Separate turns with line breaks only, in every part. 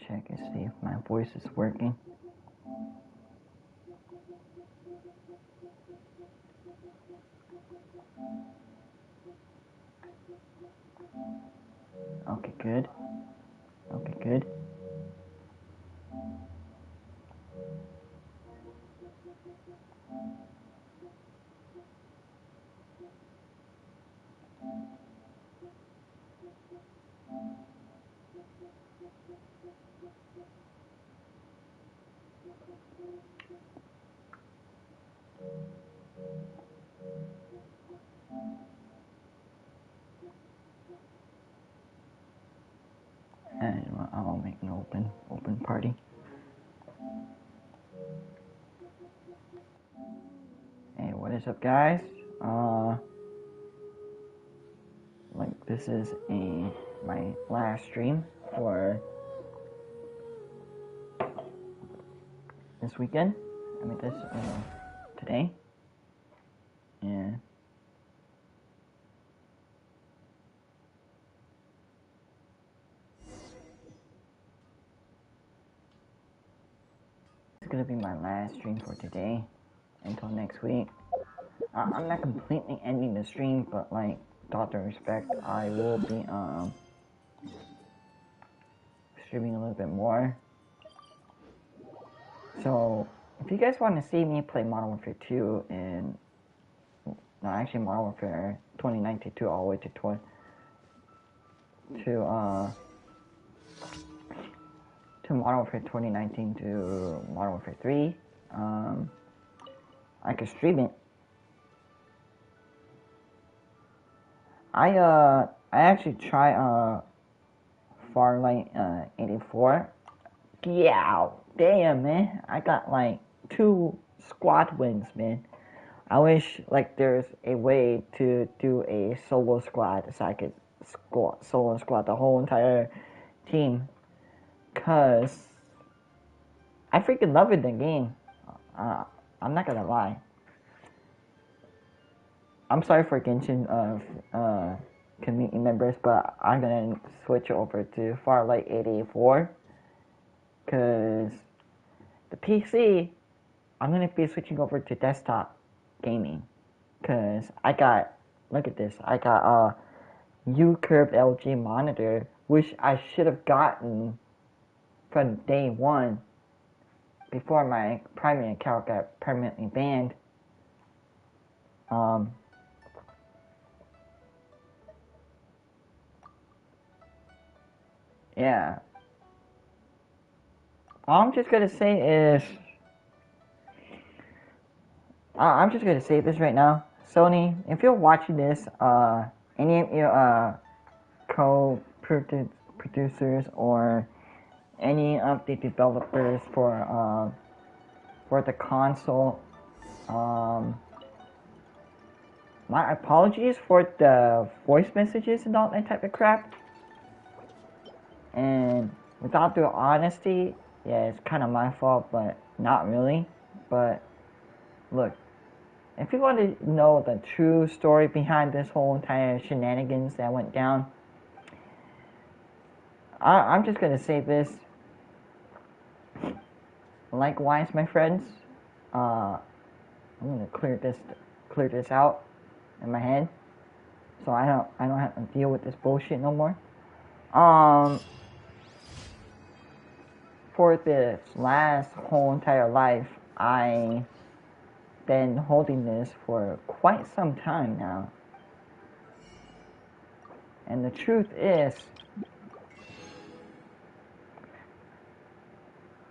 Check and see if my voice is working. Okay, good. Okay, good. And I'll make an open party. Hey, what is up, guys? Like, this is my last stream for this weekend. I mean, this today. Yeah. gonna be my last stream for today until next week. I'm not completely ending the stream, but like, with all due respect, I will be streaming a little bit more. So if you guys want to see me play Modern Warfare 2 and no, actually Modern Warfare 2019 2 all the way to Modern Warfare 2019 to Modern Warfare 3, I could stream it. I actually tried Farlight 84. Yeah, damn man, I got like 2 squad wins, man. I wish like there's a way to do a solo squad so I could solo squad the whole entire team, cause I freaking love it in the game. I'm not gonna lie. I'm sorry for Genshin community members, but I'm gonna switch over to Farlight 84, cause the PC, I'm gonna be switching over to desktop gaming, cause I got, look at this, I got a U-curved LG monitor, which I should have gotten from day one before my primary account got permanently banned. Yeah. All I'm just gonna say is, I'm just gonna say this right now. Sony, if you're watching this, any of your co-producers or any of the developers for the console, my apologies for the voice messages and all that type of crap. And without due honesty, yeah, it's kind of my fault, but not really. But look, if you want to know the true story behind this whole entire shenanigans that went down, I'm just gonna say this. Likewise, my friends, I'm gonna clear this out in my head, so I don't have to deal with this bullshit no more. For this last whole entire life, I've been holding this for quite some time now. And the truth is,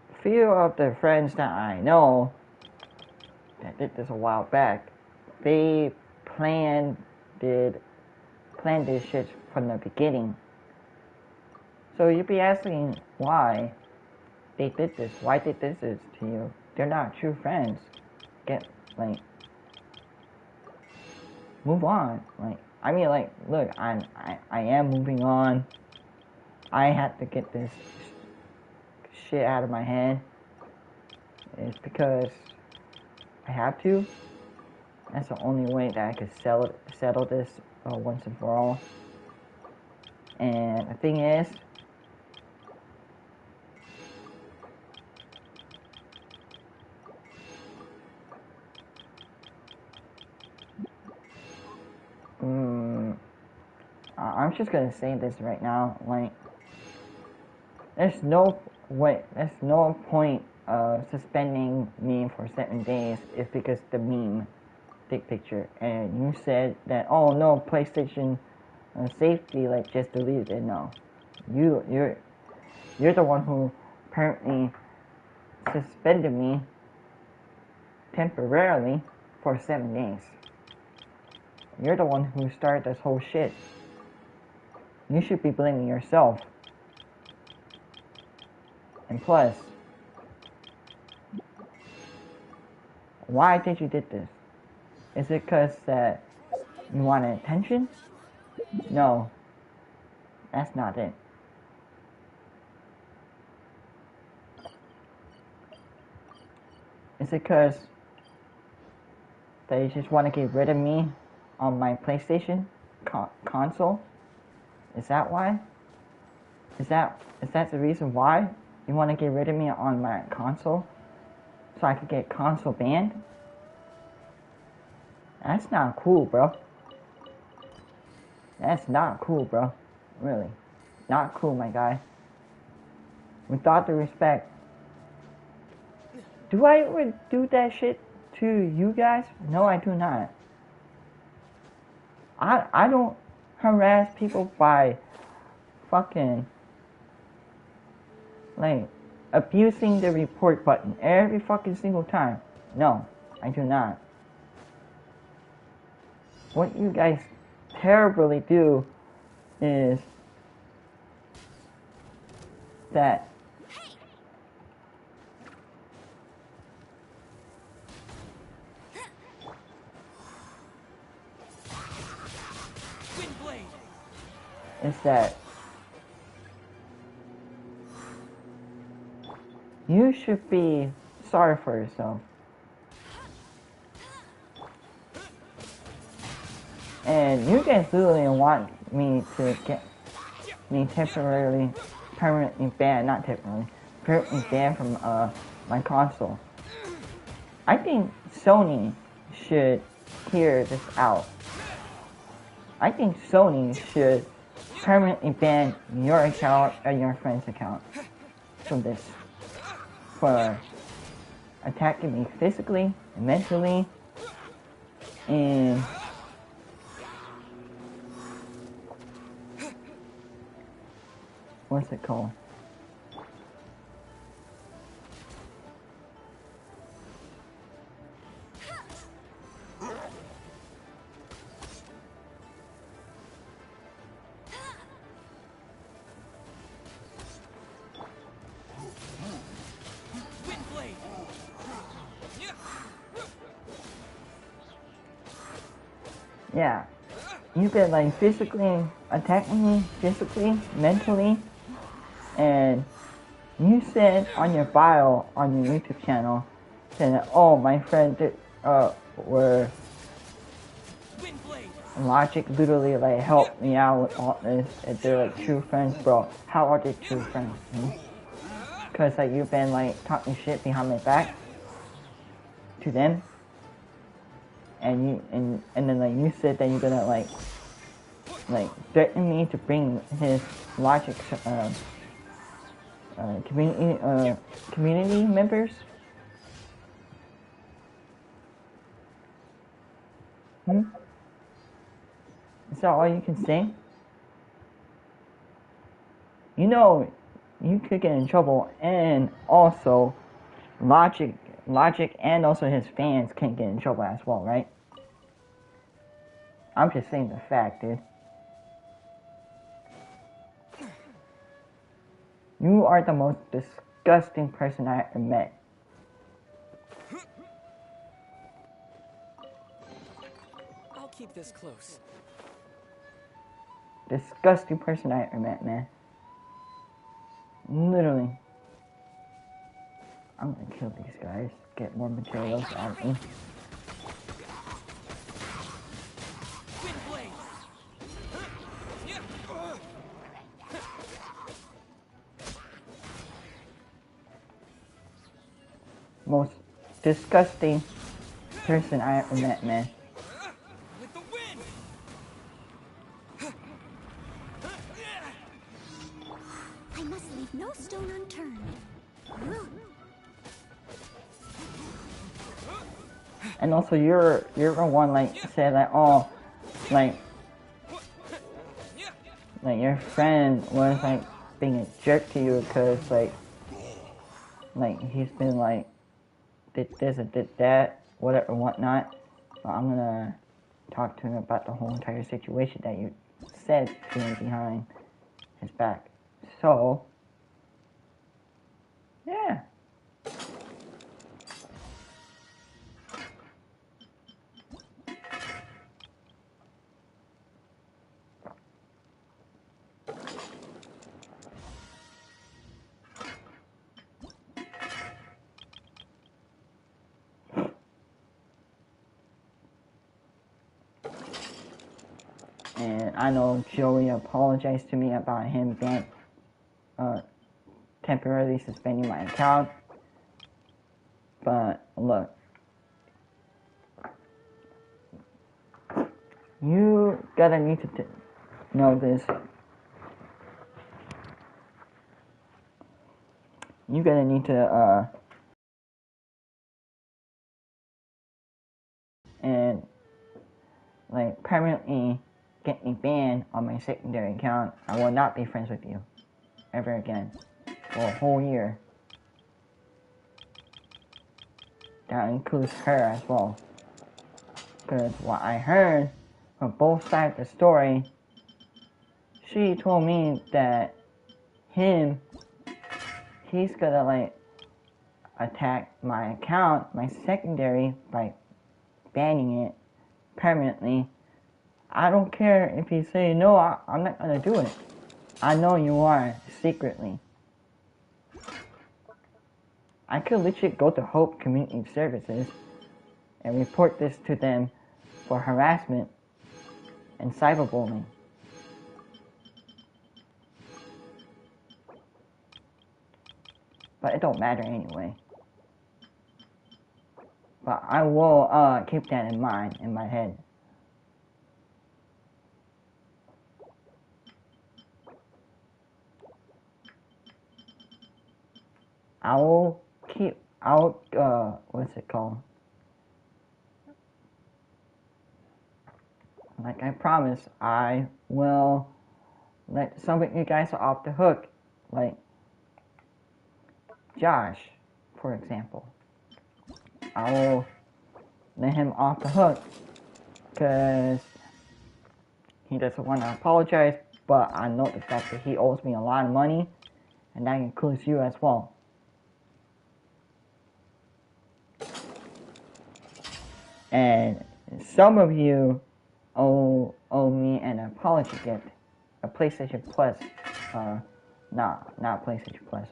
a few of the friends that I know that did this a while back, they planned this shit from the beginning. So you'd be asking why they did this. Why did this to you? They're not true friends. Move on. I mean, look, I am moving on. I had to get this shit out of my head. It's because I have to. That's the only way that I could settle this once and for all. And the thing is, I'm just gonna say this right now, like, there's no point of suspending me for 7 days if because the meme dick picture, and you said that, oh no, PlayStation safety, like, just deleted it. No, you're the one who apparently suspended me temporarily for 7 days. You're the one who started this whole shit. You should be blaming yourself. And plus, why did you did this? Is it because that you wanted attention? No, that's not it. Is it because they just want to get rid of me on my PlayStation console? Is that why? Is that the reason why you want to get rid of me on my console? so I could get console banned? That's not cool, bro. That's not cool, bro. Really. Not cool, my guy. With all due respect, do I ever do that shit to you guys? No, I do not. I don't harass people by fucking like abusing the report button every fucking single time. No, I do not. What you guys terribly do is that you should be sorry for yourself. And you guys literally want me to get me permanently banned, not temporarily, permanently banned from my console. I think Sony should hear this out. I think Sony should permanently ban your account or your friend's account from this for attacking me physically and mentally and what's it called? Yeah, you've been like physically attacking me, physically, mentally, and you said on your bio on your YouTube channel, saying that, oh, my friend were Logic literally like helped me out with all this, and they're like true friends, bro. How are they true friends? Cause like you've been like talking shit behind my back to them. And then like you said that you're gonna like threaten me to bring his Logic community members. Is that all you can say? You know, you could get in trouble, and also Logic and also his fans can get in trouble as well, right? I'm just saying the fact, dude. You are the most disgusting person I ever met.
I'll keep this close.
Disgusting person I ever met, man. Literally. I'm gonna kill these guys. Get more materials out of me. Most disgusting person I ever met, man.
I must leave no stone unturned.
And also you're the one like said like, oh, like your friend was like being a jerk to you because like he's been like did this and did that, whatever, whatnot. So I'm gonna talk to him about the whole entire situation that you said doing behind his back. So yeah. And I know Joey apologized to me about him being temporarily suspending my account. But look, you gotta need to know this. You gotta need to and like permanently get me banned on my secondary account. I will not be friends with you ever again for a whole year. That includes her as well. Because what I heard from both sides of the story, she told me that he's gonna like attack my account, my secondary, by banning it permanently. I don't care if you say no, I'm not gonna do it. I know you are, secretly. I could literally go to Hope Community Services and report this to them for harassment and cyberbullying. But it don't matter anyway. But I will keep that in mind, in my head. What's it called? Like I promised, I will let some of you guys off the hook. Like Josh, for example. I will let him off the hook because he doesn't want to apologize, but I know the fact that he owes me a lot of money, and that includes you as well. And some of you owe me an apology gift, a PlayStation Plus, not PlayStation Plus,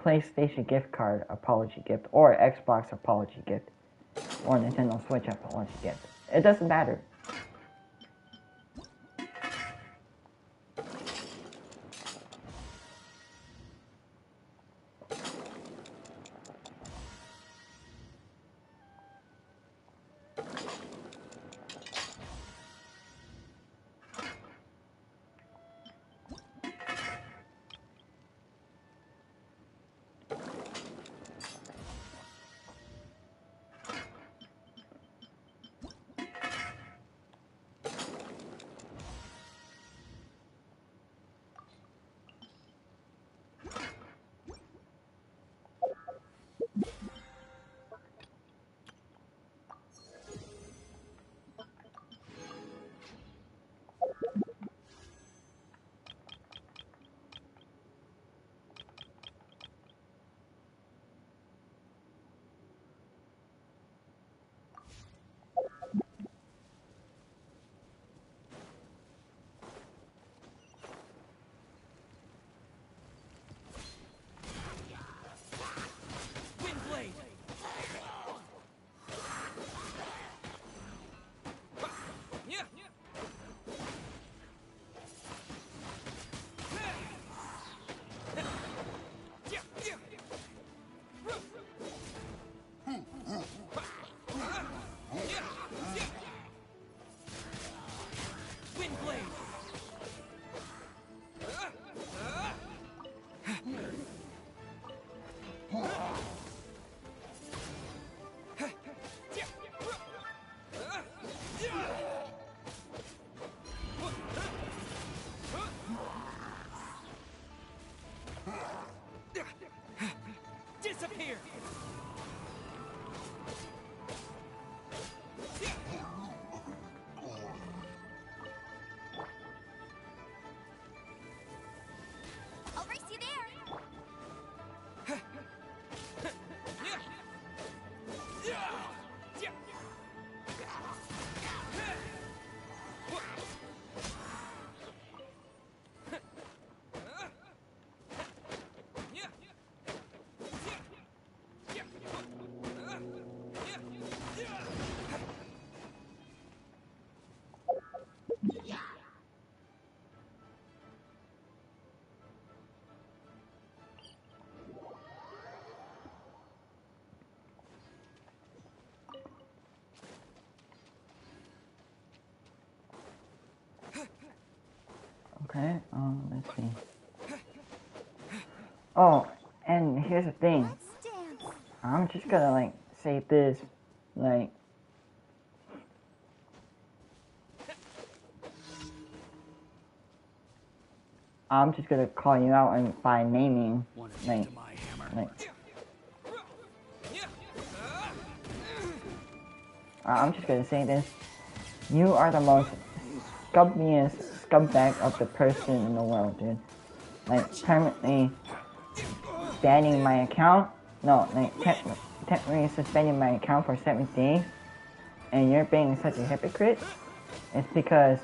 PlayStation gift card apology gift, or Xbox apology gift, or Nintendo Switch apology gift. It doesn't matter. Okay, let's see. Oh, and here's the thing.
Let's dance.
I'm just gonna, like, say this, like... I'm just gonna call you out and by naming, like, I'm just gonna say this. You are the most scummiest scumbag of the person in the world, dude. Like, permanently banning my account. No, like, technically suspending my account for 7 days. And you're being such a hypocrite. It's because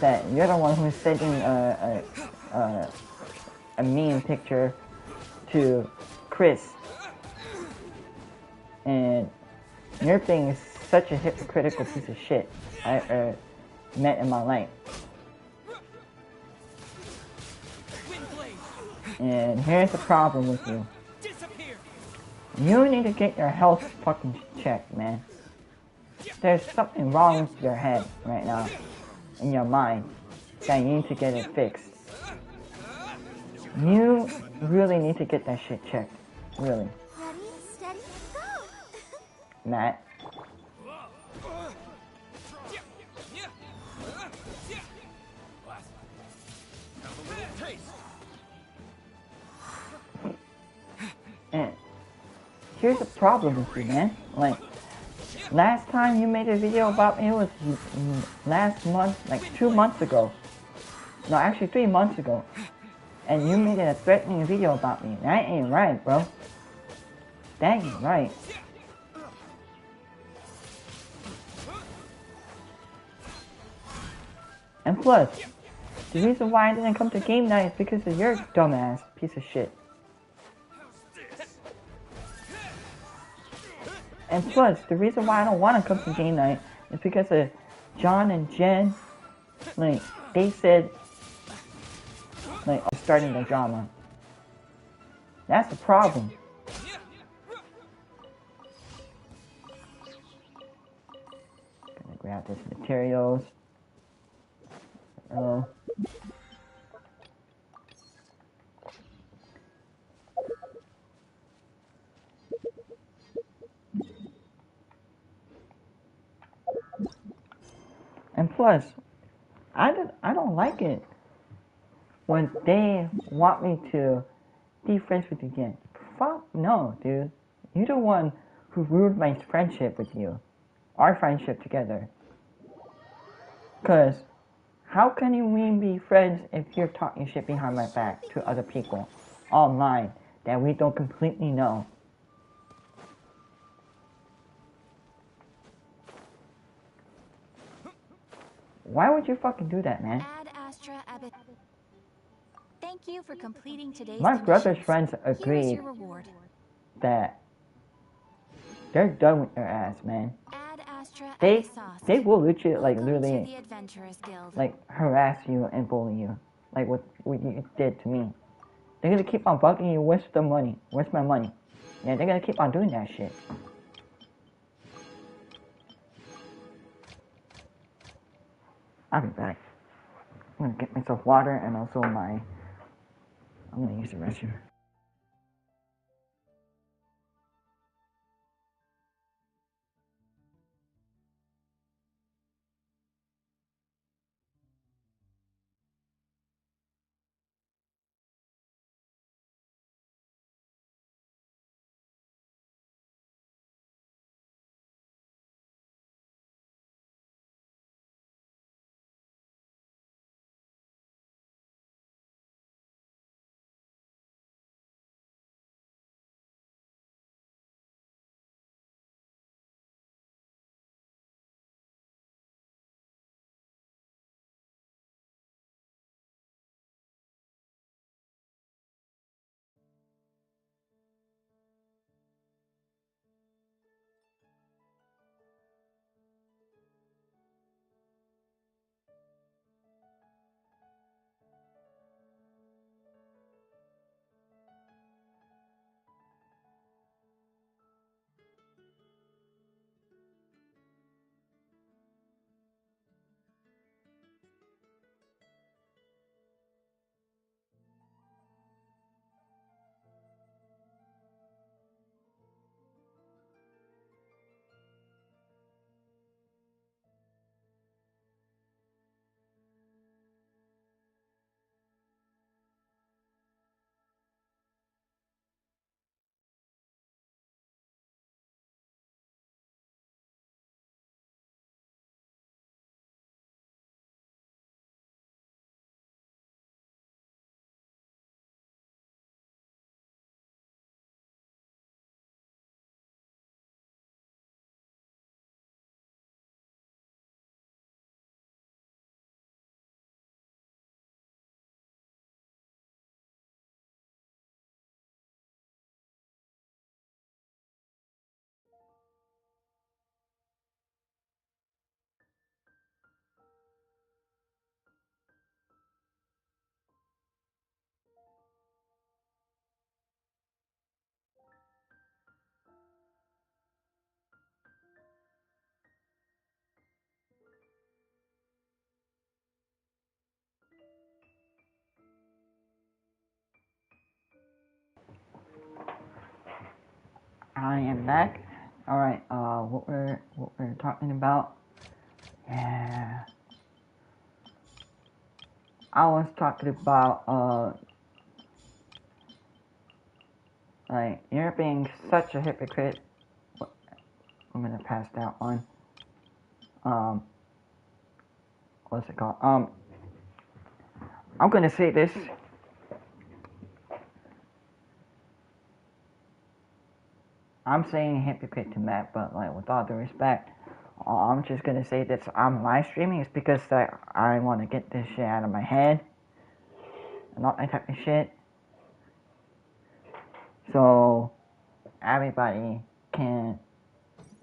that you're the one who's sending a meme picture to Chris. And you're being such a hypocritical piece of shit I met in my life. And here's the problem with you. You need to get your health fucking checked, man. There's something wrong with your head right now, in your mind, that you need to get it fixed. You really need to get that shit checked. Really.
Ready, steady, go!
Matt. And here's the problem with you, man. Like, last time you made a video about me, it was last month, like 2 months ago. No, actually 3 months ago. And you made a threatening video about me. That ain't right, bro. That ain't right. And plus, the reason why I didn't come to game night is because of your dumbass piece of shit. And plus, the reason why I don't want to come to game night is because of John and Jen. Like, they said, like, I'm starting the drama. That's the problem. Gonna grab this materials. Oh. And plus, I don't like it when they want me to be friends with you again. Fuck no, dude. You're the one who ruined my friendship with you. Our friendship together. Cause how can we be friends if you're talking shit behind my back to other people online that we don't completely know? Why would you fucking do that, man?
Thank you for completing today's
My brother's
commissions.
friends
Here is
agreed
your reward.
that they're done with your ass, man.
Add Astra
They
and sauce.
they will literally like
Welcome to
literally
the Adventurers Guild.
like harass you and bully you, like what you did to me. They're gonna keep on bugging you. Where's the money? Where's my money? Yeah, they're gonna keep on doing that shit. I'll be back. I'm gonna get myself water and also I'm gonna use the restroom. I am back. Alright, what we're talking about. Yeah. I was talking about like you're being such a hypocrite. I'm gonna pass that on. What's it called? I'm gonna say this. I'm saying hypocrite to Matt, but like with all due respect, I'm just gonna say that I'm live streaming. It's because that I want to get this shit out of my head, and not that type of shit. So everybody can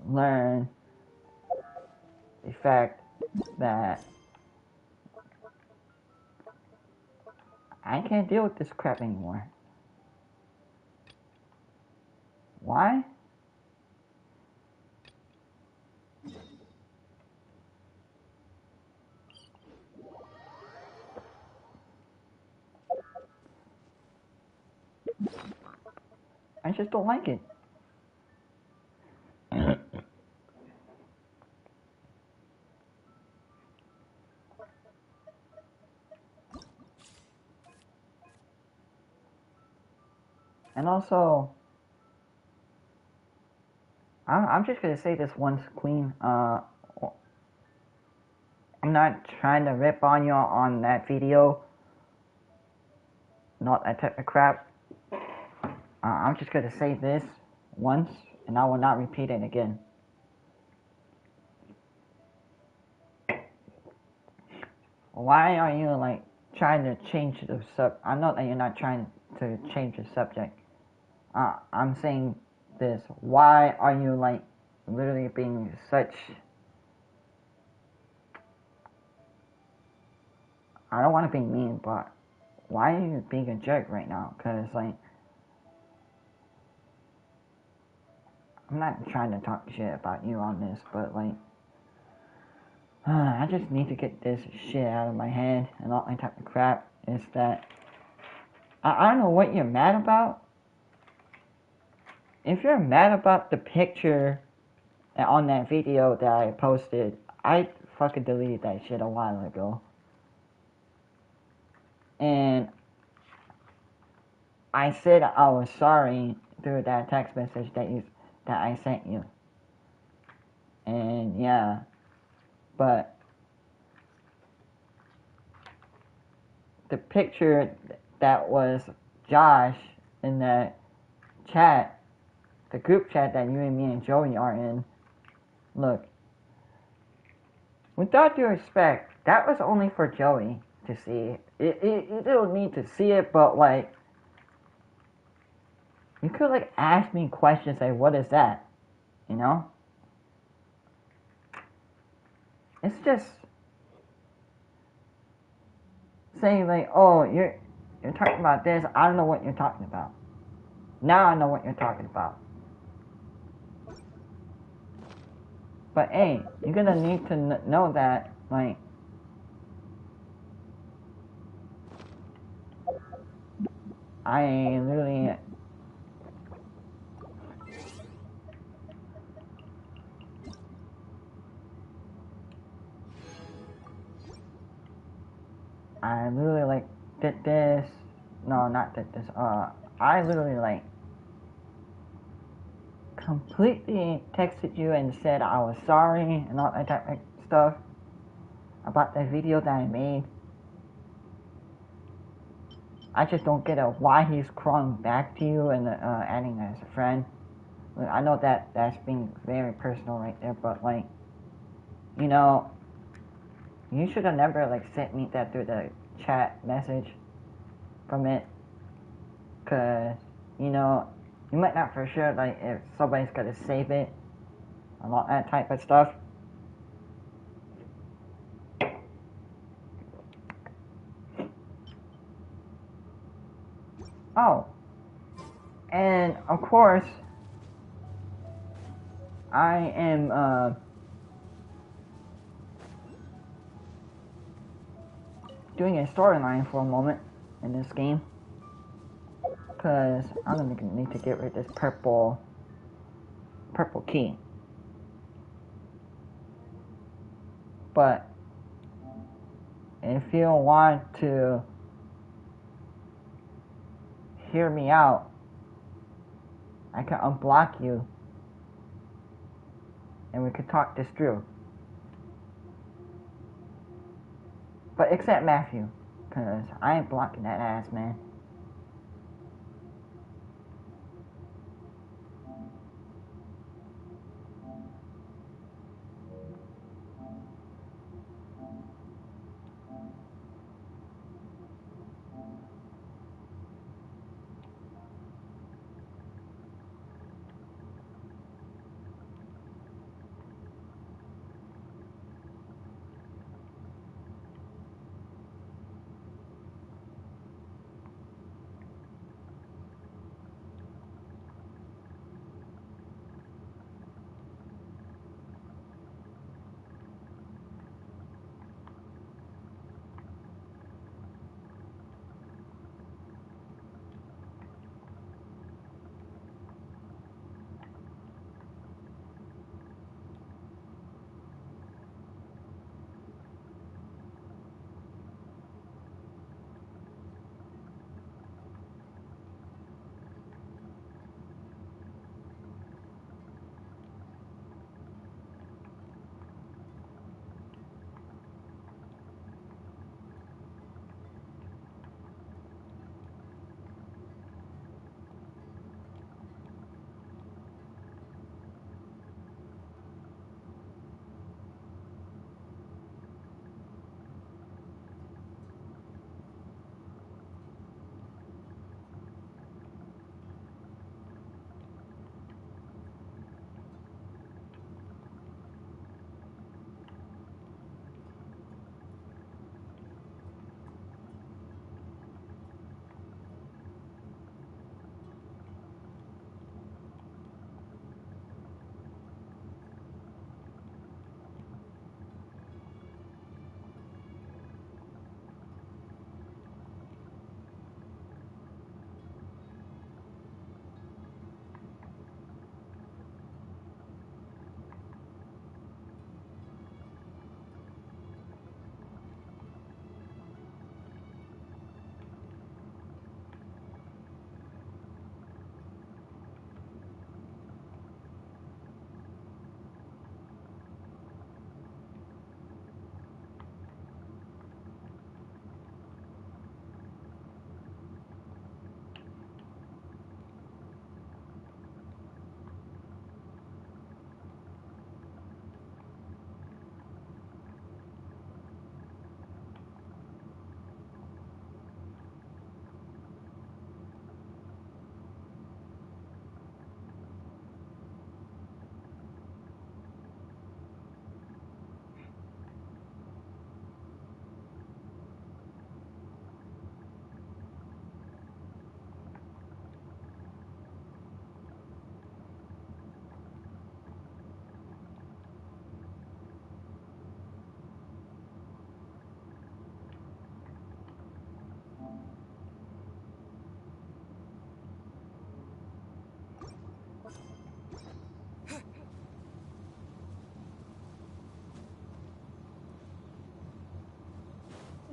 learn the fact that I can't deal with this crap anymore. Why? I just don't like it. And also, I'm just gonna say this once, Queen. I'm not trying to rip on you on that video. Not that type of crap. I'm just gonna say this once, and I will not repeat it again. Why are you like trying to change the I know that you're not trying to change the subject. I'm saying this. Why are you like literally being such? I don't want to be mean, but why are you being a jerk right now? Cause like I'm not trying to talk shit about you on this, but like I just need to get this shit out of my head and all that type of crap. Is that I don't know what you're mad about. If you're mad about the picture on that video that I posted, I fucking deleted that shit a while ago. And I said I was sorry through that text message that I sent you. And yeah, but the picture that was Josh in that chat, the group chat that you and me and Joey are in, look, with all due respect, that was only for Joey to see. You don't need to see it, but like, you could like ask me questions like, what is that? You know? It's just saying like, oh, you're talking about this. I don't know what you're talking about. Now I know what you're talking about. But hey, you're gonna need to know that like I literally like did this. No, not did this. I literally like completely texted you and said I was sorry and all that type of stuff about that video that I made. I just don't get it why he's crawling back to you and adding as a friend. I know that that's being very personal right there, but like, you know, you should have never like sent me that through the chat message from it, cause you know you might not for sure like if somebody's gonna save it and all that type of stuff. Oh, and of course, I am doing a storyline for a moment in this game, cause I'm gonna need to get rid of this purple purple key. But if you want to hear me out, I can unblock you and we can talk this through. But except Matthew, cause I ain't blocking that ass, man.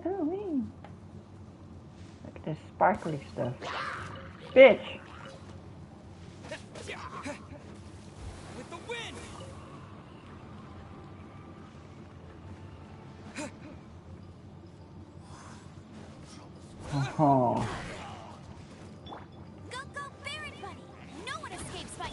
Oh, man. Look at this sparkly stuff. Bitch!
With the wind!
Oh.
Go, go, Baron Buddy! No one escapes by...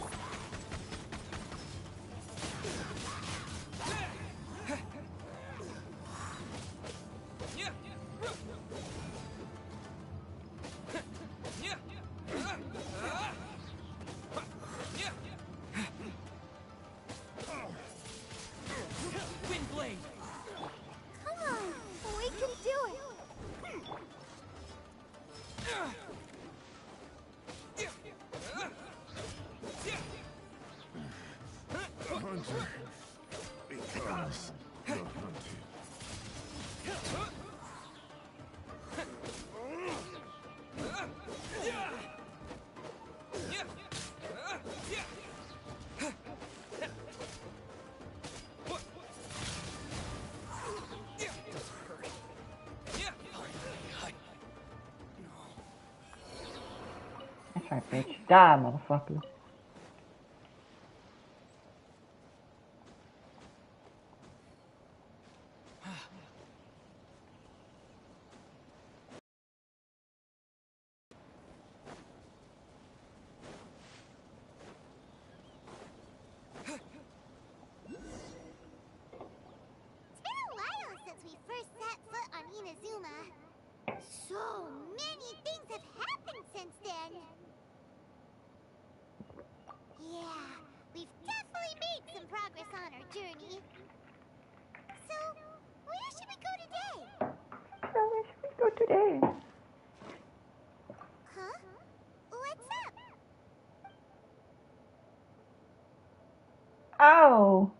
Wind blade!
Come on, we can do it!
Sorry, bitch. Die, motherfucker.
So many things have happened since then. Yeah, we've definitely made some progress on our journey. So, where should we go today?
Where should we go today?
Huh? What's up?
Oh!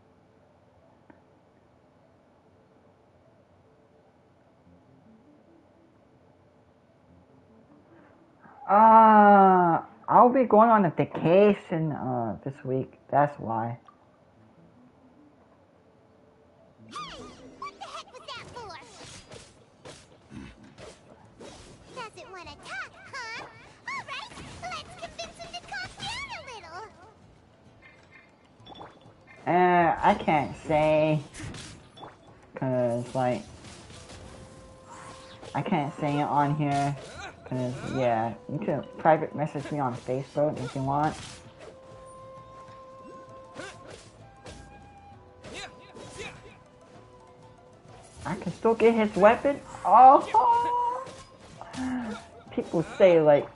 I'll be going on a vacation this week. That's why.
Hey, what the heck was that for? Doesn't want to talk, huh? All right, let's convince him to calm down a little.
I can't say, cause like I can't say it on here. Cause yeah, you can private message me on Facebook if you want. I can still get his weapon. Oh, people say like,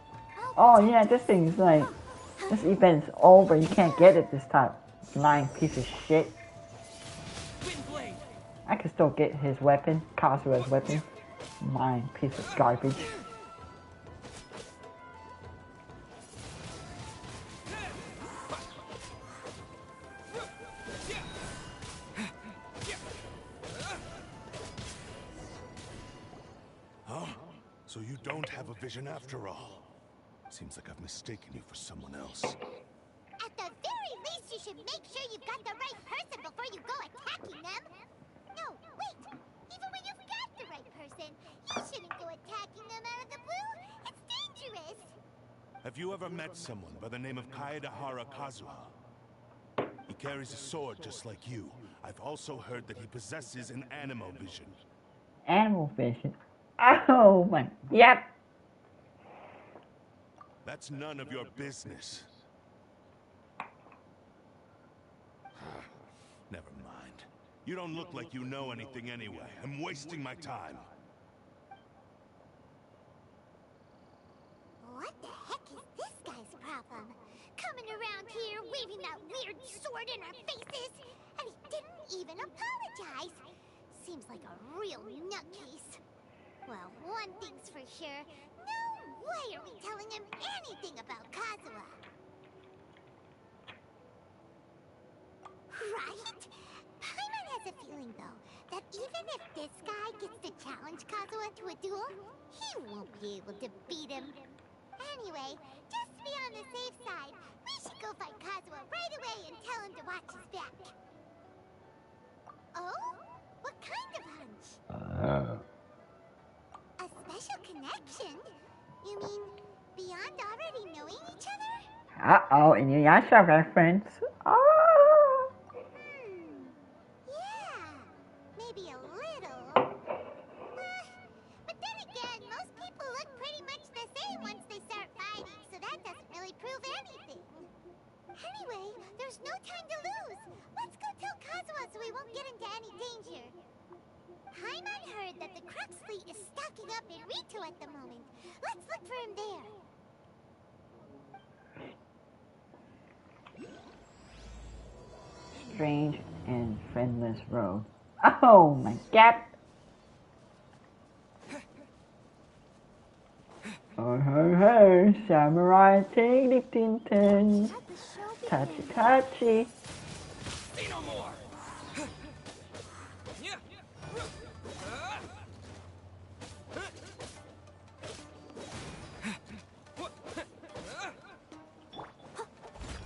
oh yeah, this thing's like, this event's over. You can't get it this time. Lying piece of shit. I can still get his weapon, Kazuha's weapon. Lying piece of garbage.
So you don't have a vision after all. Seems like I've mistaken you for someone else.
At the very least, you should make sure you've got the right person before you go attacking them. No, wait. Even when you've got the right person, you shouldn't go attacking them out of the blue. It's dangerous.
Have you ever met someone by the name of Kaedahara Kazuha? He carries a sword just like you. I've also heard that he possesses an animal vision.
Animal vision? Oh my, yep.
That's none of your business. Never mind. You don't look like you know anything anyway. I'm wasting my time.
What the heck is this guy's problem? Coming around here, waving that weird sword in our faces, and he didn't even apologize. Seems like a real nutcase. Well, one thing's for sure, no way are we telling him anything about Kazuha. Right? Paimon has a feeling, though, that even if this guy gets to challenge Kazuha to a duel, he won't be able to beat him. Anyway, just to be on the safe side, we should go find Kazuha right away and tell him to watch his back. Oh? What kind of hunch? A special connection? You mean beyond already knowing each other?
Uh-oh, Inuyasha reference. Oh.
Yeah, maybe a little. But then again, most people look pretty much the same once they start fighting, so that doesn't really prove anything. Anyway, there's no time to lose. Let's go tell Kazuha so we won't get into any danger. Paimon heard that the Crux fleet is stocking up in Rito at the moment. Let's look for him there.
Strange and friendless road. Oh my god. Oh hey hey, samurai technique tintin. Touchy touchy.
Say no more.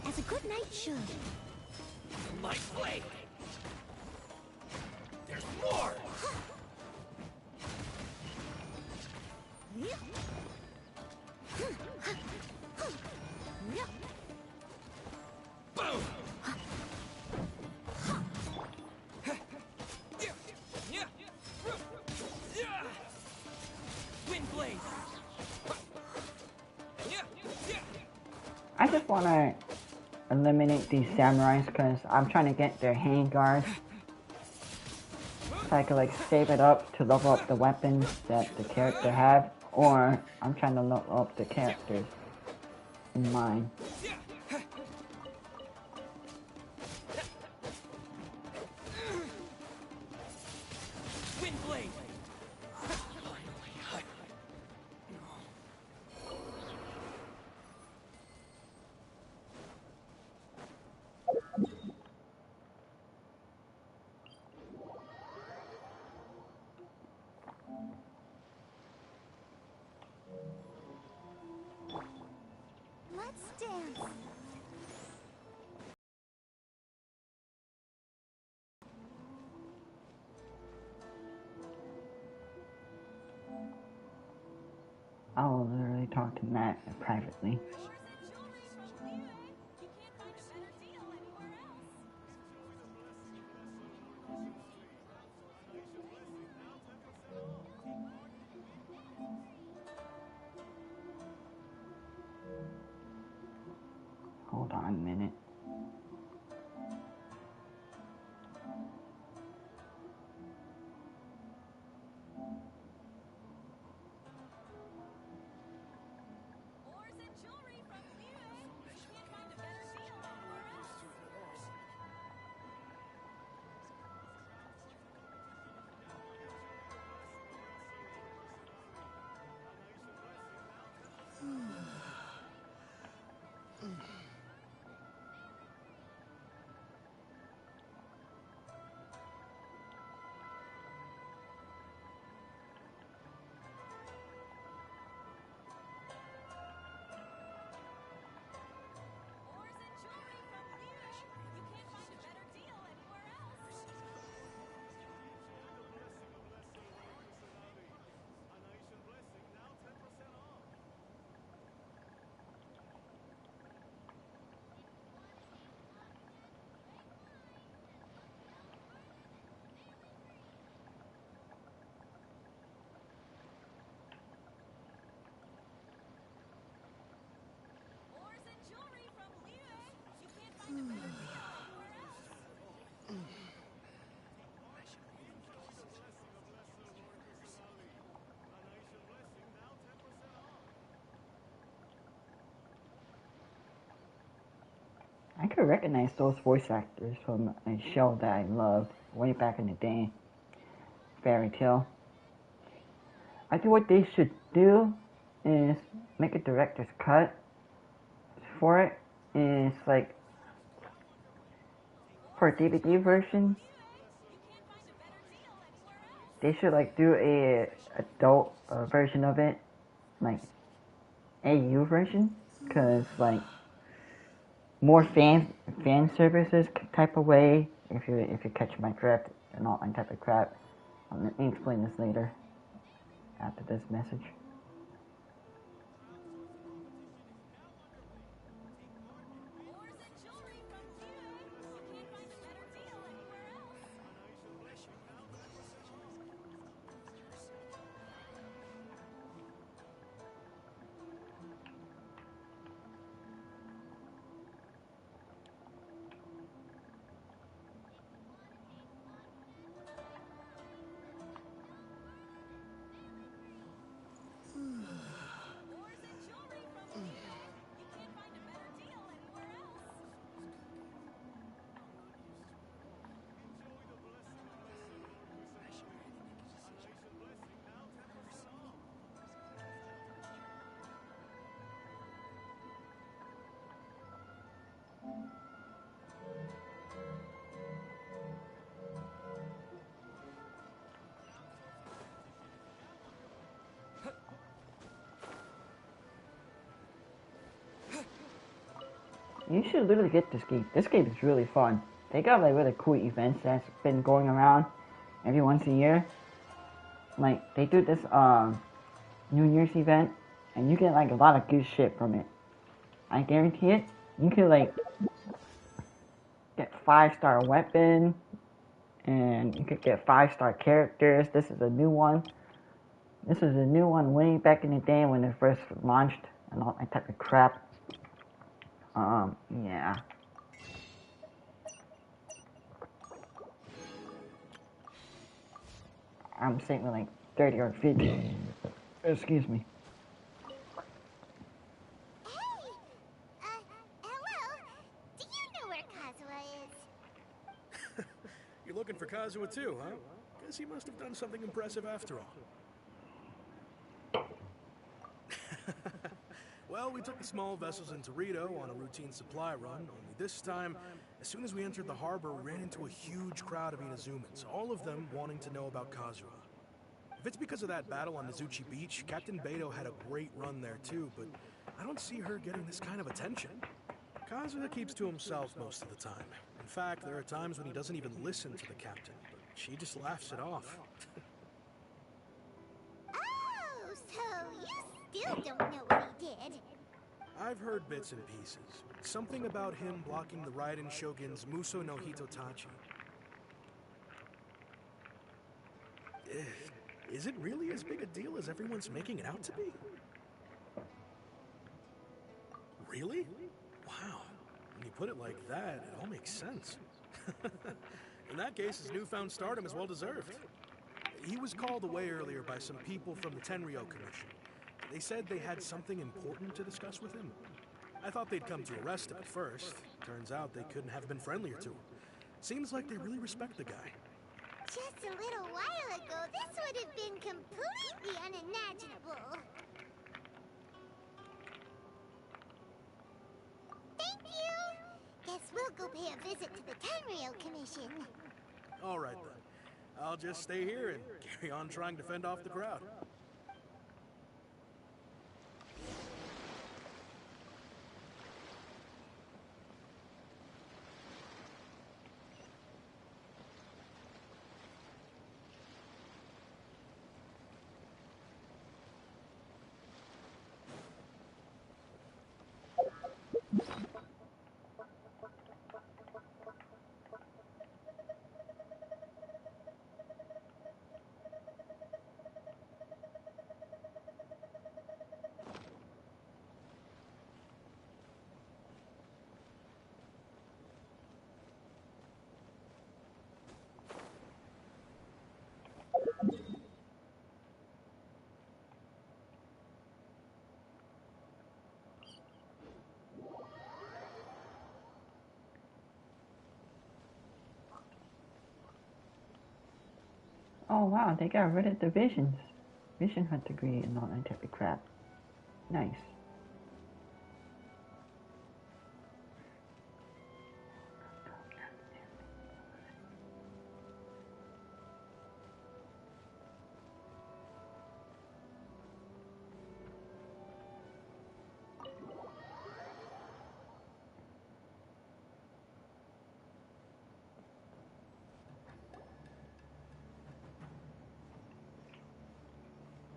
As a good knight should.
Light blade. There's more. blade.
I just want to eliminate these samurais because I'm trying to get their handguards so I can like save it up to level up the weapons that the character have, or I'm trying to level up the characters in mine.
Wind blade.
Let's dance.
I will literally talk to Matt privately. Hold on a minute. I could recognize those voice actors from a show that I loved way back in the day, Fairy Tale. I think what they should do is make a director's cut for it. Is like for a DVD version, they should like do a adult version of it, like AU version, cause like more fan services type of way. If you catch my drift and all that type of crap. Let me explain this later after this message. You should literally get this game. This game is really fun. They got like really cool events that's been going around every once a year. Like they do this New Year's event, and you get like a lot of good shit from it. I guarantee it. You can like get 5-star weapon, and you could get 5-star characters. This is a new one. This is a new one way back in the day when it first launched and all that type of crap. Yeah. I'm saving like 30 or 50. Excuse me.
Hey! Hello? Do you know where Kazuha is?
You're looking for Kazuha too, huh? Guess he must have done something impressive after all. Well, we took the small vessels into Rito on a routine supply run, only this time, as soon as we entered the harbor, we ran into a huge crowd of Inazumans, all of them wanting to know about Kazuha. If it's because of that battle on Nizuchi Beach, Captain Beto had a great run there too, but I don't see her getting this kind of attention. Kazuha keeps to himself most of the time. In fact, there are times when he doesn't even listen to the captain, but she just laughs it off.
Oh, so you still don't know what he did?
I've heard bits and pieces. Something about him blocking the Raiden Shogun's Muso no Hitotachi. Is it really as big a deal as everyone's making it out to be? Really? Wow. When you put it like that, it all makes sense. In that case, his newfound stardom is well deserved. He was called away earlier by some people from the Tenryou Commission. They said they had something important to discuss with him. I thought they'd come to arrest him at first. Turns out they couldn't have been friendlier to him. Seems like they really respect the guy.
Just a little while ago, this would have been completely unimaginable. Thank you! Guess we'll go pay a visit to the Tenryou Commission.
All right, then. I'll just stay here and carry on trying to fend off the crowd.
Oh wow, they got rid of the vision hunt degree and all that type of crap. Nice.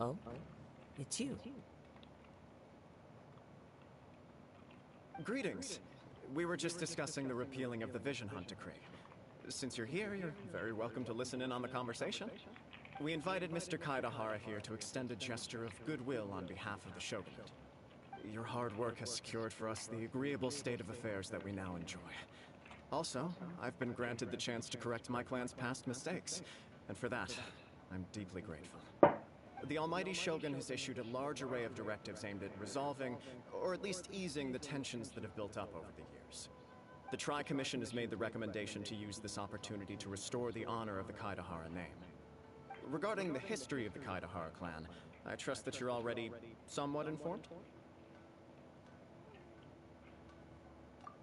Oh? It's you.
Greetings. We were just discussing the repealing of the Vision Hunt Decree. Since you're here, you're very welcome to listen in on the conversation. We invited Mr. Kaidahara here to extend a gesture of goodwill on behalf of the Shogunate. Your hard work has secured for us the agreeable state of affairs that we now enjoy. Also, I've been granted the chance to correct my clan's past mistakes, and for that, I'm deeply grateful. The Almighty Shogun has issued a large array of directives aimed at resolving, or at least easing, the tensions that have built up over the years. The Tri-Commission has made the recommendation to use this opportunity to restore the honor of the Kaidahara name. Regarding the history of the Kaidahara clan, I trust that you're already somewhat informed?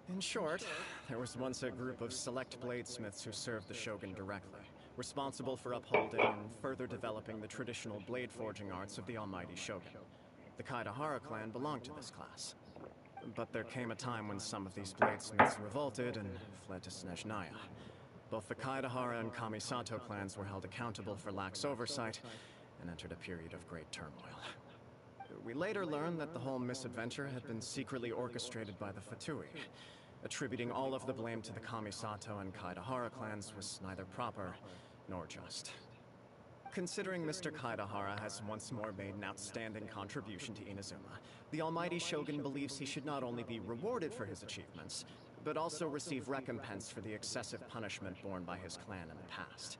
In short, there was once a group of select bladesmiths who served the Shogun directly, responsible for upholding and further developing the traditional blade forging arts of the Almighty Shogun. The Kaidahara clan belonged to this class. But there came a time when some of these bladesmiths revolted and fled to Snezhnaya. Both the Kaidahara and Kamisato clans were held accountable for lax oversight and entered a period of great turmoil. We later learned that the whole misadventure had been secretly orchestrated by the Fatui. Attributing all of the blame to the Kamisato and Kaidahara clans was neither proper nor just. Considering Mr. Kaedahara has once more made an outstanding contribution to Inazuma, the Almighty Shogun believes he should not only be rewarded for his achievements, but also receive recompense for the excessive punishment borne by his clan in the past.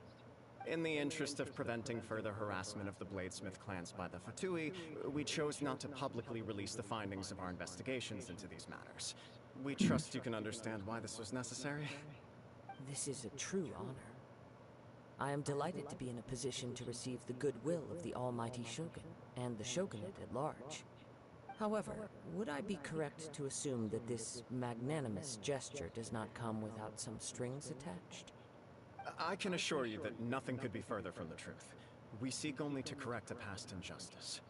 In the interest of preventing further harassment of the Bladesmith clans by the Fatui, we chose not to publicly release the findings of our investigations into these matters. We trust you can understand why this was necessary.
This is a true honor. I am delighted to be in a position to receive the goodwill of the Almighty Shogun and the Shogunate at large. However, would I be correct to assume that this magnanimous gesture does not come without some strings attached?
I can assure you that nothing could be further from the truth. We seek only to correct a past injustice.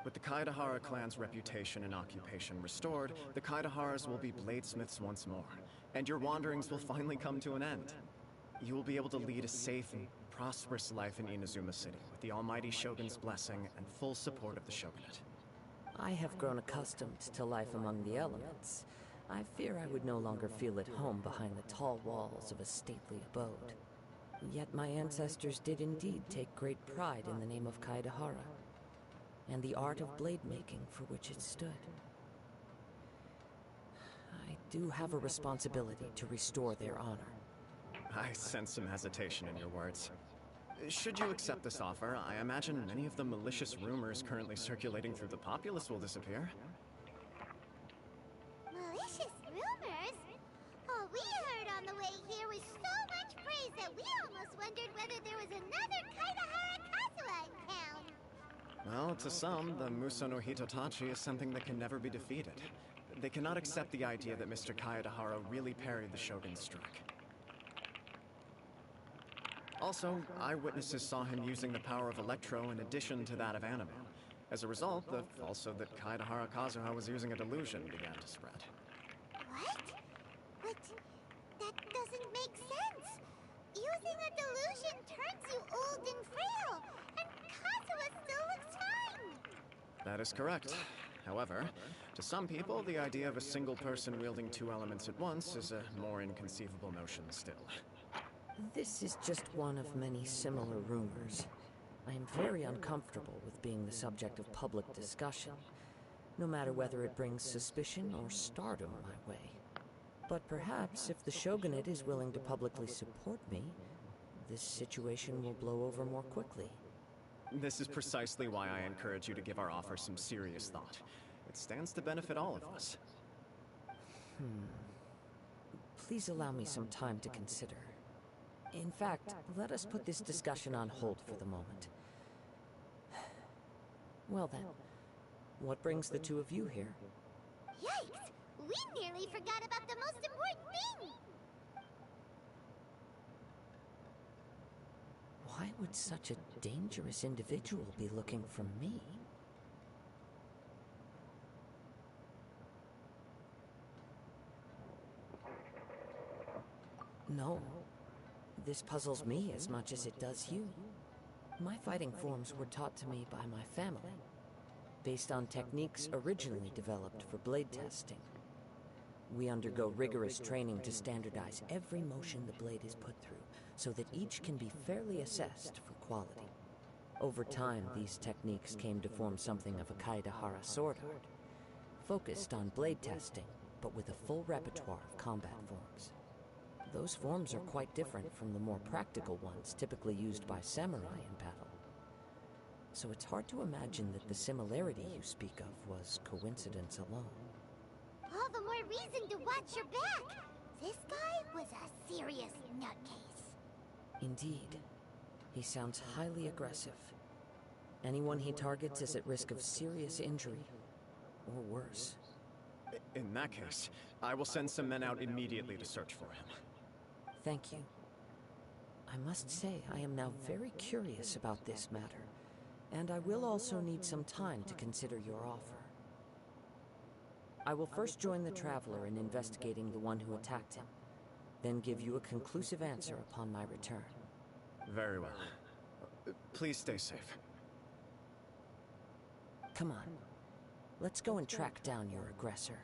With the Kaedahara clan's reputation and occupation restored, the Kaedaharas will be bladesmiths once more, and your wanderings will finally come to an end. You will be able to lead a safe and prosperous life in Inazuma City, with the Almighty Shogun's blessing and full support of the Shogunate.
I have grown accustomed to life among the elements. I fear I would no longer feel at home behind the tall walls of a stately abode. Yet my ancestors did indeed take great pride in the name of Kaedahara, and the art of blade making for which it stood. I do have a responsibility to restore their honor.
I sense some hesitation in your words. Should you accept this offer, I imagine many of the malicious rumors currently circulating through the populace will disappear.
Malicious rumors? All we heard on the way here was so much praise that we almost wondered whether there was another Kaedahara Kazuha in town.
Well, to some, the Muso no Hitotachi is something that can never be defeated. They cannot accept the idea that Mr. Kaedahara really parried the Shogun's strike. Also, eyewitnesses saw him using the power of Electro in addition to that of Animo. As a result, the falsehood that Kaedahara Kazuha was using a delusion began to spread.
What? But that doesn't make sense. Using a delusion turns you old and frail, and Kazuha still looks fine.
That is correct. However, to some people, the idea of a single person wielding two elements at once is a more inconceivable notion still.
This is just one of many similar rumors. I am very uncomfortable with being the subject of public discussion, no matter whether it brings suspicion or stardom my way. But perhaps if the Shogunate is willing to publicly support me, this situation will blow over more quickly.
This is precisely why I encourage you to give our offer some serious thought. It stands to benefit all of us.
Please allow me some time to consider. In fact, let us put this discussion on hold for the moment. Well then, what brings the two of you here?
Yikes! We nearly forgot about the most important thing!
Why would such a dangerous individual be looking for me? No. This puzzles me as much as it does you. My fighting forms were taught to me by my family, based on techniques originally developed for blade testing. We undergo rigorous training to standardize every motion the blade is put through, so that each can be fairly assessed for quality. Over time, these techniques came to form something of a Kaedahara sword art, focused on blade testing, but with a full repertoire of combat forms. Those forms are quite different from the more practical ones typically used by samurai in battle. So it's hard to imagine that the similarity you speak of was coincidence alone.
All the more reason to watch your back! This guy was a serious nutcase.
Indeed. He sounds highly aggressive. Anyone he targets is at risk of serious injury, or worse.
In that case, I will send some men out immediately to search for him.
Thank you. I must say I am now very curious about this matter, and I will also need some time to consider your offer. I will first join the Traveler in investigating the one who attacked him, then give you a conclusive answer upon my return.
Very well. Please stay safe.
Come on. Let's go and track down your aggressor.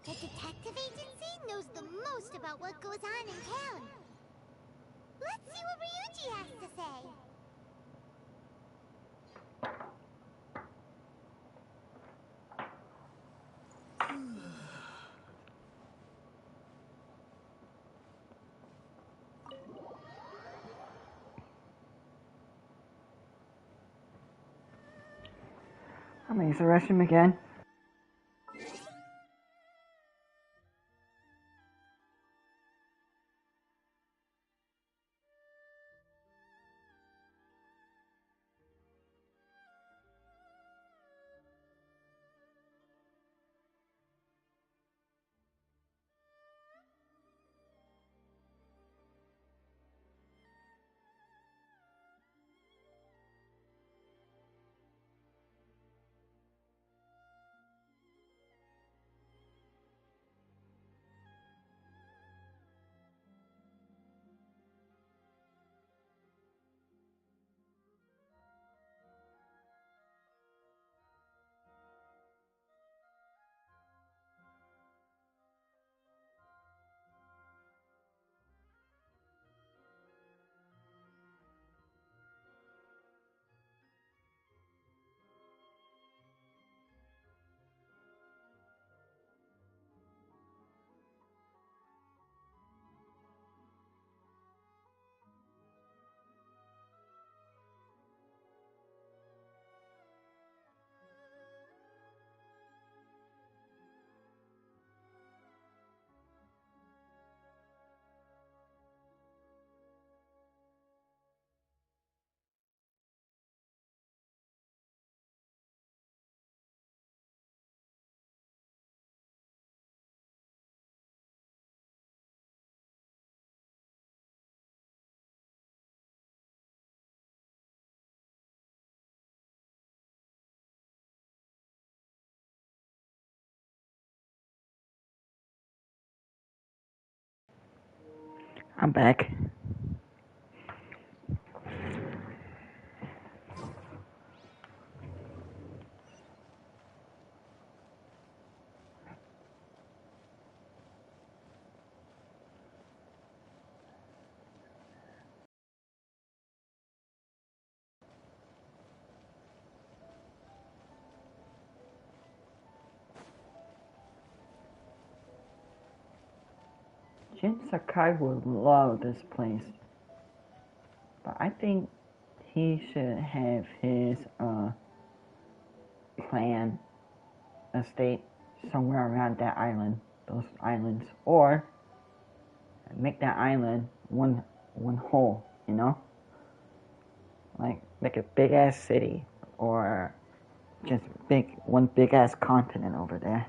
The detective agency knows the most about what goes on in town. Let's see what Ryuji has to say.
I'm gonna use the restroom again. I'm back. Jin Sakai would love this place. But I think he should have his clan estate somewhere around that island, those islands, or make that island one whole, you know? Like make a big ass city, or just one big ass continent over there.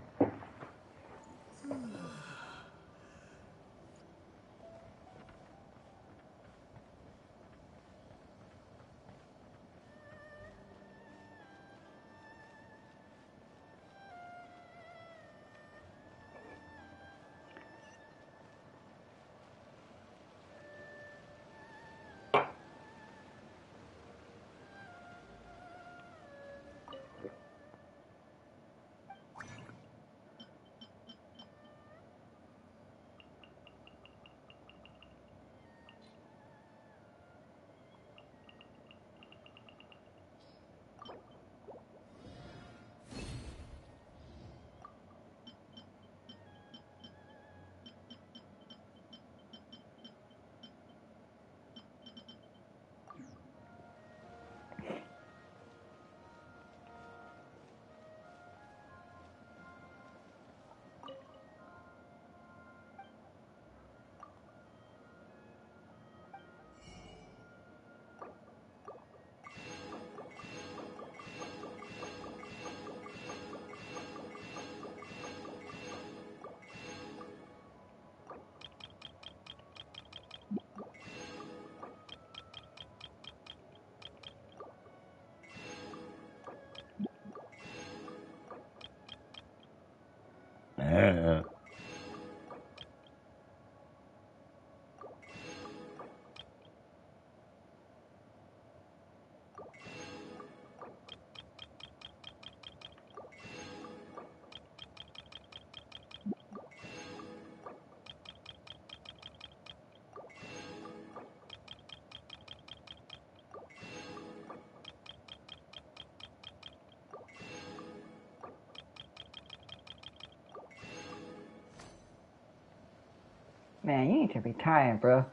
Man, you need to retire, bro.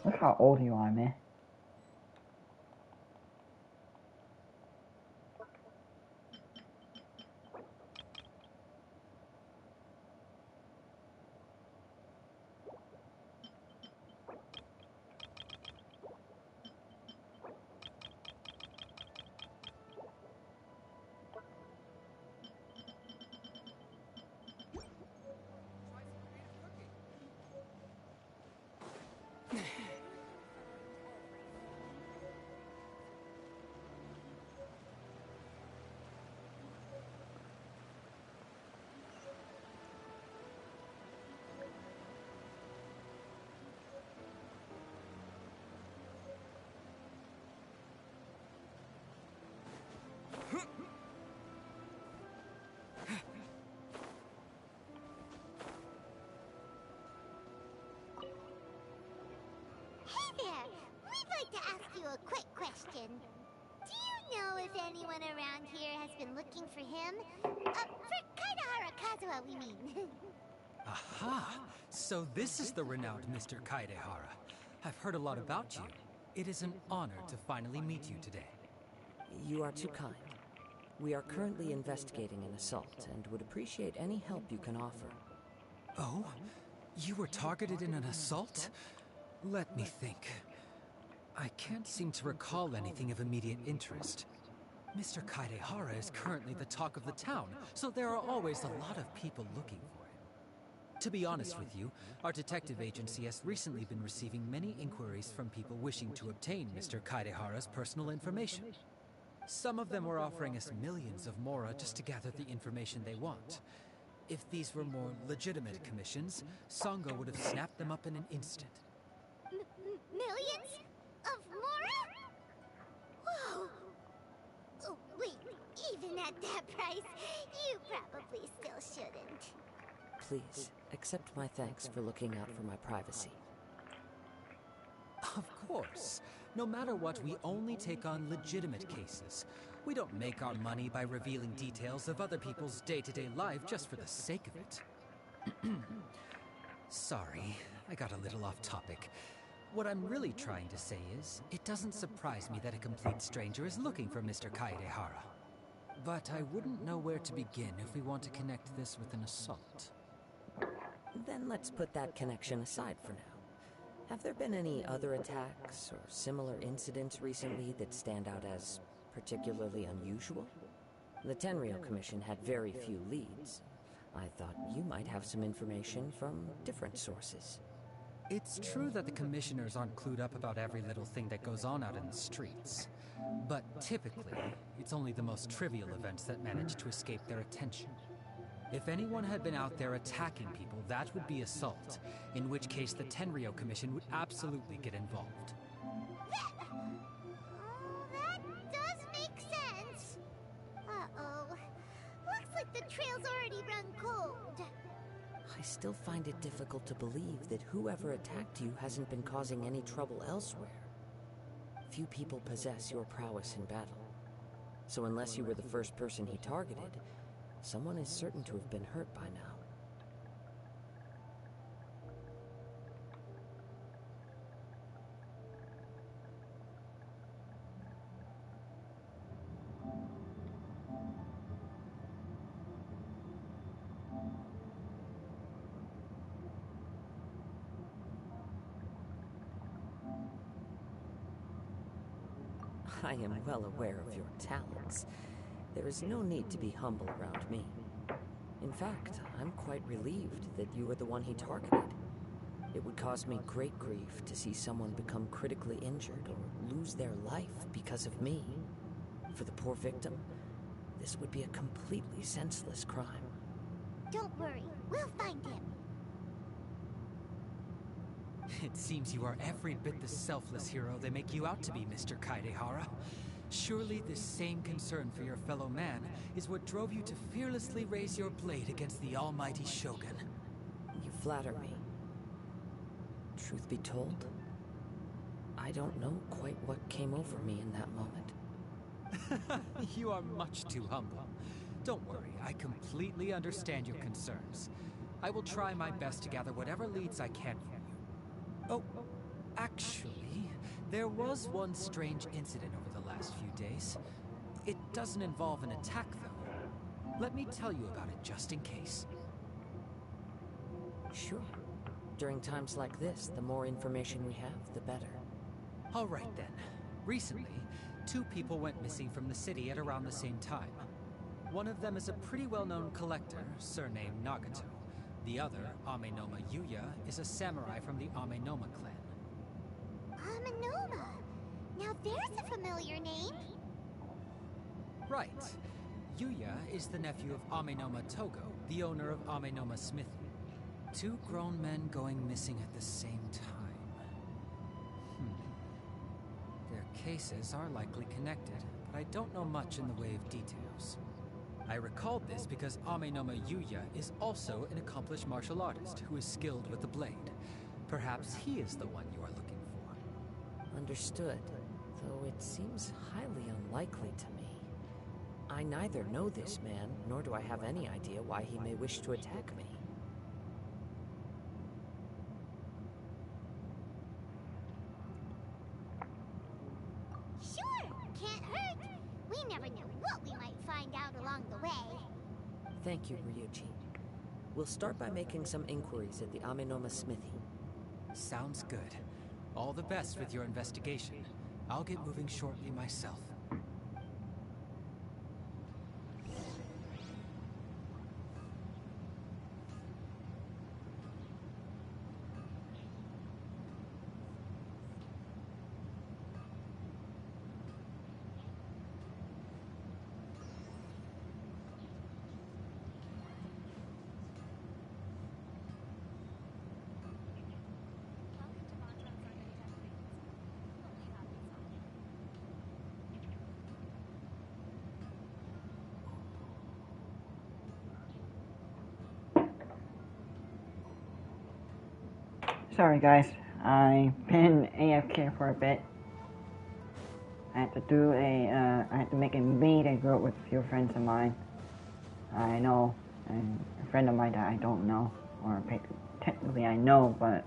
Look how old you are, man.
Hey there! We'd like to ask you a quick question. Do you know if anyone around here has been looking for him? For Kaidahara Kazuha, we mean.
Aha! So this is the renowned Mr. Kaidehara. I've heard a lot about you. It is an honor to finally meet you today.
You are too kind. We are currently investigating an assault and would appreciate any help you can offer.
Oh? You were targeted in an assault? Let me think. I can't seem to recall anything of immediate interest. Mr. Kaidehara is currently the talk of the town, so there are always a lot of people looking for him. To be honest with you, our detective agency has recently been receiving many inquiries from people wishing to obtain Mr. Kaidehara's personal information. Some of them were offering us millions of mora just to gather the information they want. If these were more legitimate commissions, Sango would have snapped them up in an instant.
Millions? Of mora? Whoa! Oh, wait, even at that price, you probably still shouldn't.
Please, accept my thanks for looking out for my privacy.
Of course. No matter what, we only take on legitimate cases. We don't make our money by revealing details of other people's day-to-day life just for the sake of it. Sorry, I got a little off topic. What I'm really trying to say is, it doesn't surprise me that a complete stranger is looking for Mr. Kaidehara. But I wouldn't know where to begin if we want to connect this with an assault.
Then let's put that connection aside for now. Have there been any other attacks or similar incidents recently that stand out as particularly unusual? The Tenryou Commission had very few leads. I thought you might have some information from different sources.
It's true that the commissioners aren't clued up about every little thing that goes on out in the streets. But typically, it's only the most trivial events that manage to escape their attention. If anyone had been out there attacking people, that would be assault, in which case the Tenryou Commission would absolutely get involved.
That does make sense. Uh-oh. Looks like the trail's already run cold.
I still find it difficult to believe that whoever attacked you hasn't been causing any trouble elsewhere. Few people possess your prowess in battle. So unless you were the first person he targeted, someone is certain to have been hurt by now. I am well aware of your talents. There is no need to be humble around me. In fact, I'm quite relieved that you were the one he targeted. It would cause me great grief to see someone become critically injured or lose their life because of me. For the poor victim, this would be a completely senseless crime.
Don't worry, we'll find him.
It seems you are every bit the selfless hero they make you out to be, Mr. Kaidehara. Surely this same concern for your fellow man is what drove you to fearlessly raise your blade against the almighty Shogun.
You flatter me. Truth be told, I don't know quite what came over me in that moment.
You are much too humble. Don't worry, I completely understand your concerns. I will try my best to gather whatever leads I can from you. Oh, actually, there was one strange incident over the last few days. It doesn't involve an attack, though. Let me tell you about it just in case.
Sure. During times like this, the more information we have, the better.
All right, then. Recently, 2 people went missing from the city at around the same time. One of them is a pretty well-known collector, surnamed Nagato. The other, Amenoma Yuya, is a samurai from the Amenoma clan.
Amenoma! Now there's a familiar name.
Right. Yuya is the nephew of Amenoma Togo, the owner of Amenoma Smithy. 2 grown men going missing at the same time. Their cases are likely connected, but I don't know much in the way of details. I recalled this because Amenoma Yuya is also an accomplished martial artist who is skilled with the blade. Perhaps he is the one you are looking for.
Understood, though it seems highly unlikely to me. I neither know this man, nor do I have any idea why he may wish to attack me.
Sure, can't hurt. We never know what we might find out along the way.
Thank you, Ryuji. We'll start by making some inquiries at the Amenoma Smithy.
Sounds good. All the best with your investigation. I'll get moving shortly myself.
Sorry guys, I've been AFK for a bit. I had to make a meeting group with a few friends of mine. I know, and a friend of mine that I don't know, or technically I know, but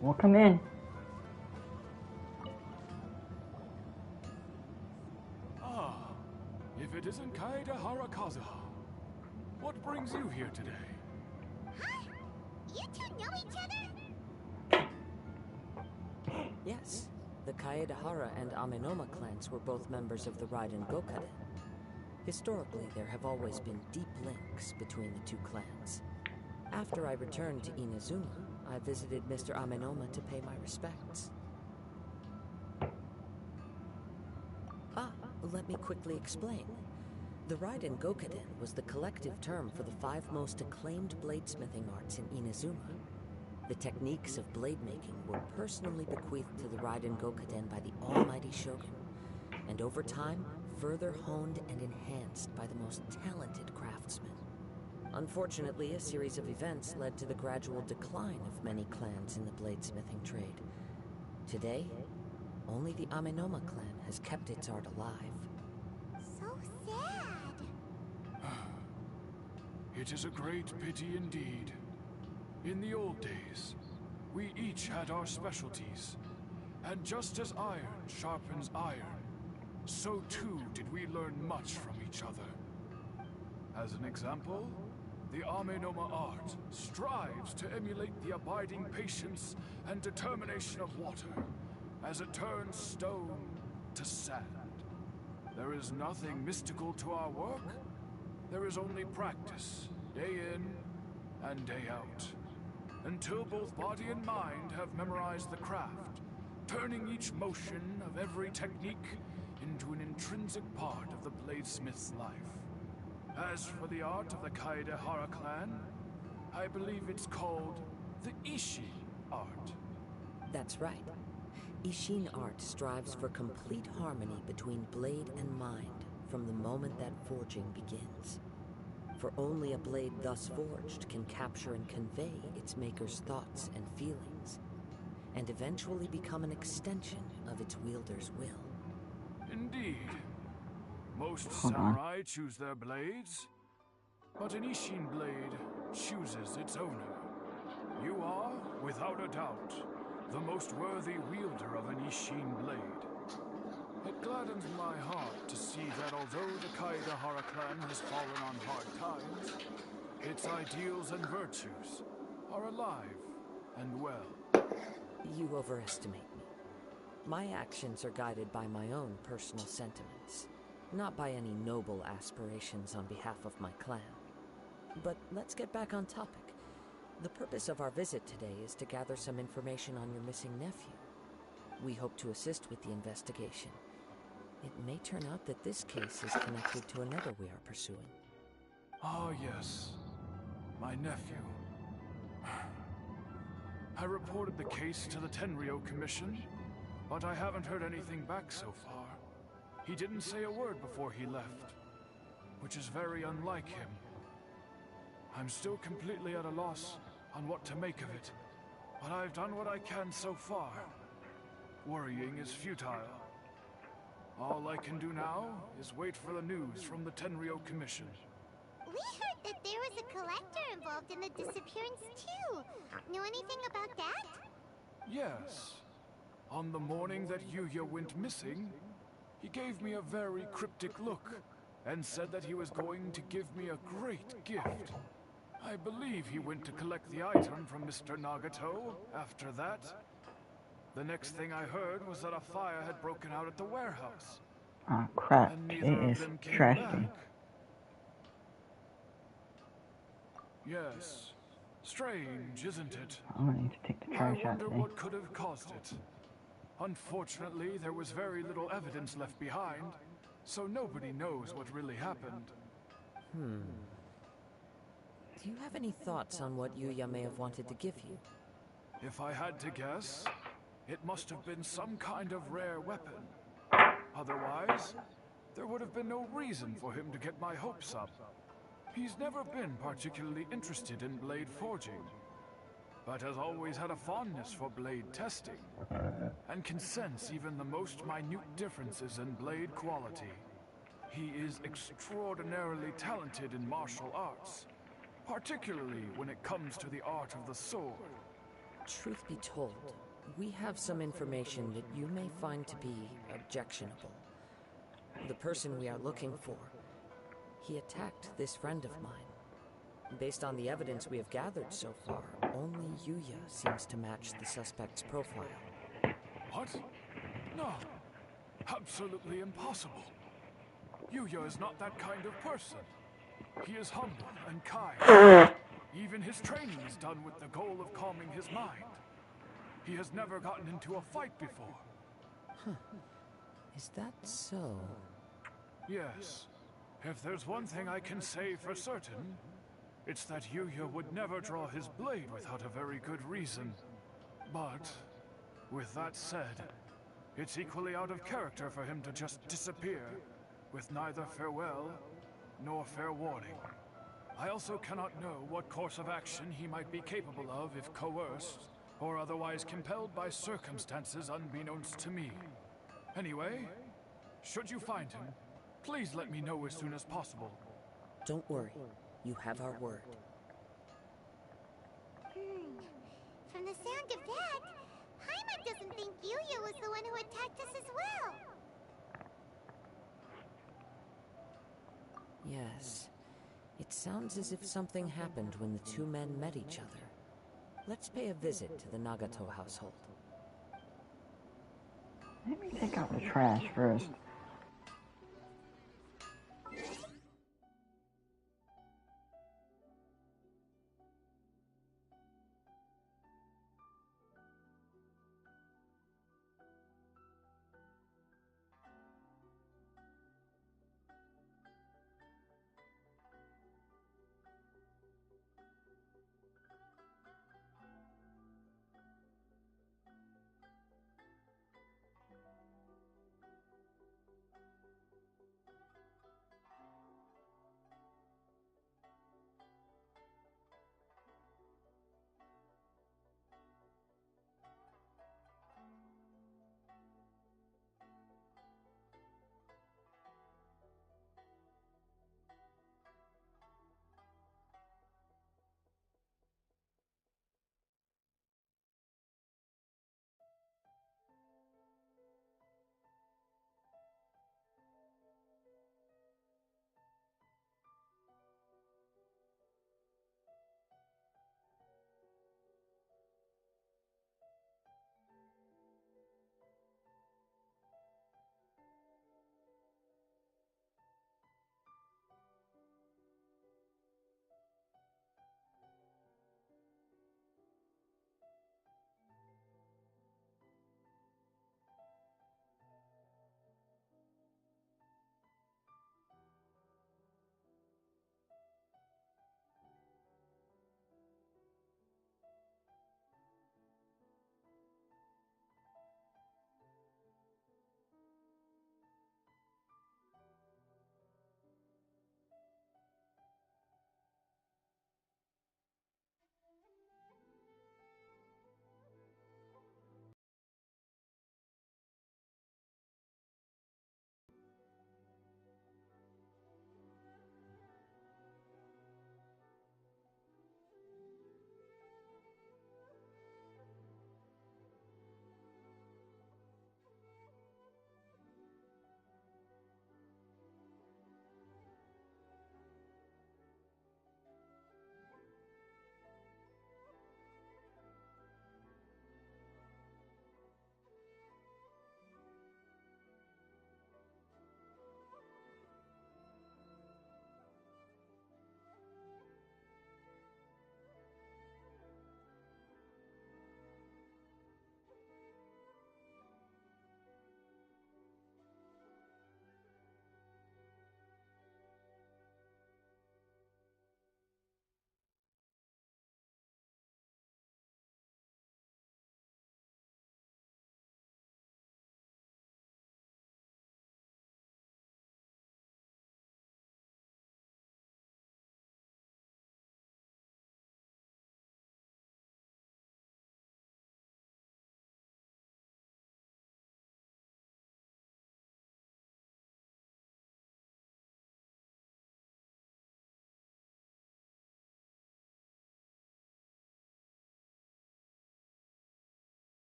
we'll come in.
If it isn't Kaedehara Kazuha, what brings you here today?
Huh? You 2 know each other?
Yes, the Kaedehara and Amenoma clans were both members of the Raiden Gokaden. Historically, there have always been deep links between the 2 clans. After I returned to Inazuma, I visited Mr. Amenoma to pay my respects. Let me quickly explain. The Raiden Gokaden was the collective term for the 5 most acclaimed bladesmithing arts in Inazuma. The techniques of blade making were personally bequeathed to the Raiden Gokaden by the almighty Shogun, and over time, further honed and enhanced by the most talented craftsmen. Unfortunately, a series of events led to the gradual decline of many clans in the bladesmithing trade. Today, only the Amenoma clan has kept its art alive.
So sad.
It is a great pity indeed. In the old days, we each had our specialties. And just as iron sharpens iron, so too did we learn much from each other. As an example, the Amenoma art strives to emulate the abiding patience and determination of water, as it turns stone to sand. There is nothing mystical to our work. There is only practice, day in and day out, until both body and mind have memorized the craft, turning each motion of every technique into an intrinsic part of the bladesmith's life. As for the art of the Kaedehara clan, I believe it's called the Ishi art.
That's right. Ishin art strives for complete harmony between blade and mind from the moment that forging begins. For only a blade thus forged can capture and convey its maker's thoughts and feelings. and eventually become an extension of its wielder's will.
Indeed. Most
Hold on.
samurai choose their blades, but an Ishin blade chooses its owner. You are, without a doubt, the most worthy wielder of an Ishin blade. It gladdens my heart to see that although the Kaedahara clan has fallen on hard times, its ideals and virtues are alive and well.
You overestimate me. My actions are guided by my own personal sentiments, not by any noble aspirations on behalf of my clan. But let's get back on topic. The purpose of our visit today is to gather some information on your missing nephew. We hope to assist with the investigation. It may turn out that this case is connected to another we are pursuing.
Ah, yes. My nephew. I reported the case to the Tenryo Commission, but I haven't heard anything back so far. He didn't say a word before he left, which is very unlike him. I'm still completely at a loss on what to make of it, but I've done what I can so far. Worrying is futile. All I can do now is wait for the news from the Tenryo Commission.
We heard that there was a collector involved in the disappearance too. Know anything about that?
Yes. On the morning that Yuya went missing, he gave me a very cryptic look and said that he was going to give me a great gift. I believe he went to collect the item from Mr. Nagato after that. The next thing I heard was that a fire had broken out at the warehouse.
Oh crap,
And
it
neither of
is
them came
trash
back.
day.
Yes. Strange, isn't it?
I'm gonna need to take the
I
trash out
wonder
today.
what could have caused it. Unfortunately, there was very little evidence left behind, so nobody knows what really happened.
Do you have any thoughts on what Yuya may have wanted to give you?
If I had to guess, it must have been some kind of rare weapon. Otherwise, there would have been no reason for him to get my hopes up. He's never been particularly interested in blade forging, but has always had a fondness for blade testing, and can sense even the most minute differences in blade quality. He is extraordinarily talented in martial arts, particularly when it comes to the art of the sword.
Truth be told, we have some information that you may find to be objectionable. The person we are looking for, he attacked this friend of mine. Based on the evidence we have gathered so far, only Yuya seems to match the suspect's profile.
What? No. Absolutely impossible. Yuya is not that kind of person. He is humble and kind. Even his training is done with the goal of calming his mind. He has never gotten into a fight before.
Is that so?
Yes. If there's one thing I can say for certain, it's that Yuya would never draw his blade without a very good reason. But, with that said, it's equally out of character for him to just disappear, with neither farewell nor fair warning. I also cannot know what course of action he might be capable of if coerced, or otherwise compelled by circumstances unbeknownst to me. Anyway, should you find him, please let me know as soon as possible.
Don't worry, you have our word.
From the sound of that, Paimon doesn't think Yuya was the one who attacked us as well.
Yes. It sounds as if something happened when the two men met each other. Let's pay a visit to the Nagato household.
Let me take out the trash first.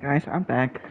Guys, I'm back.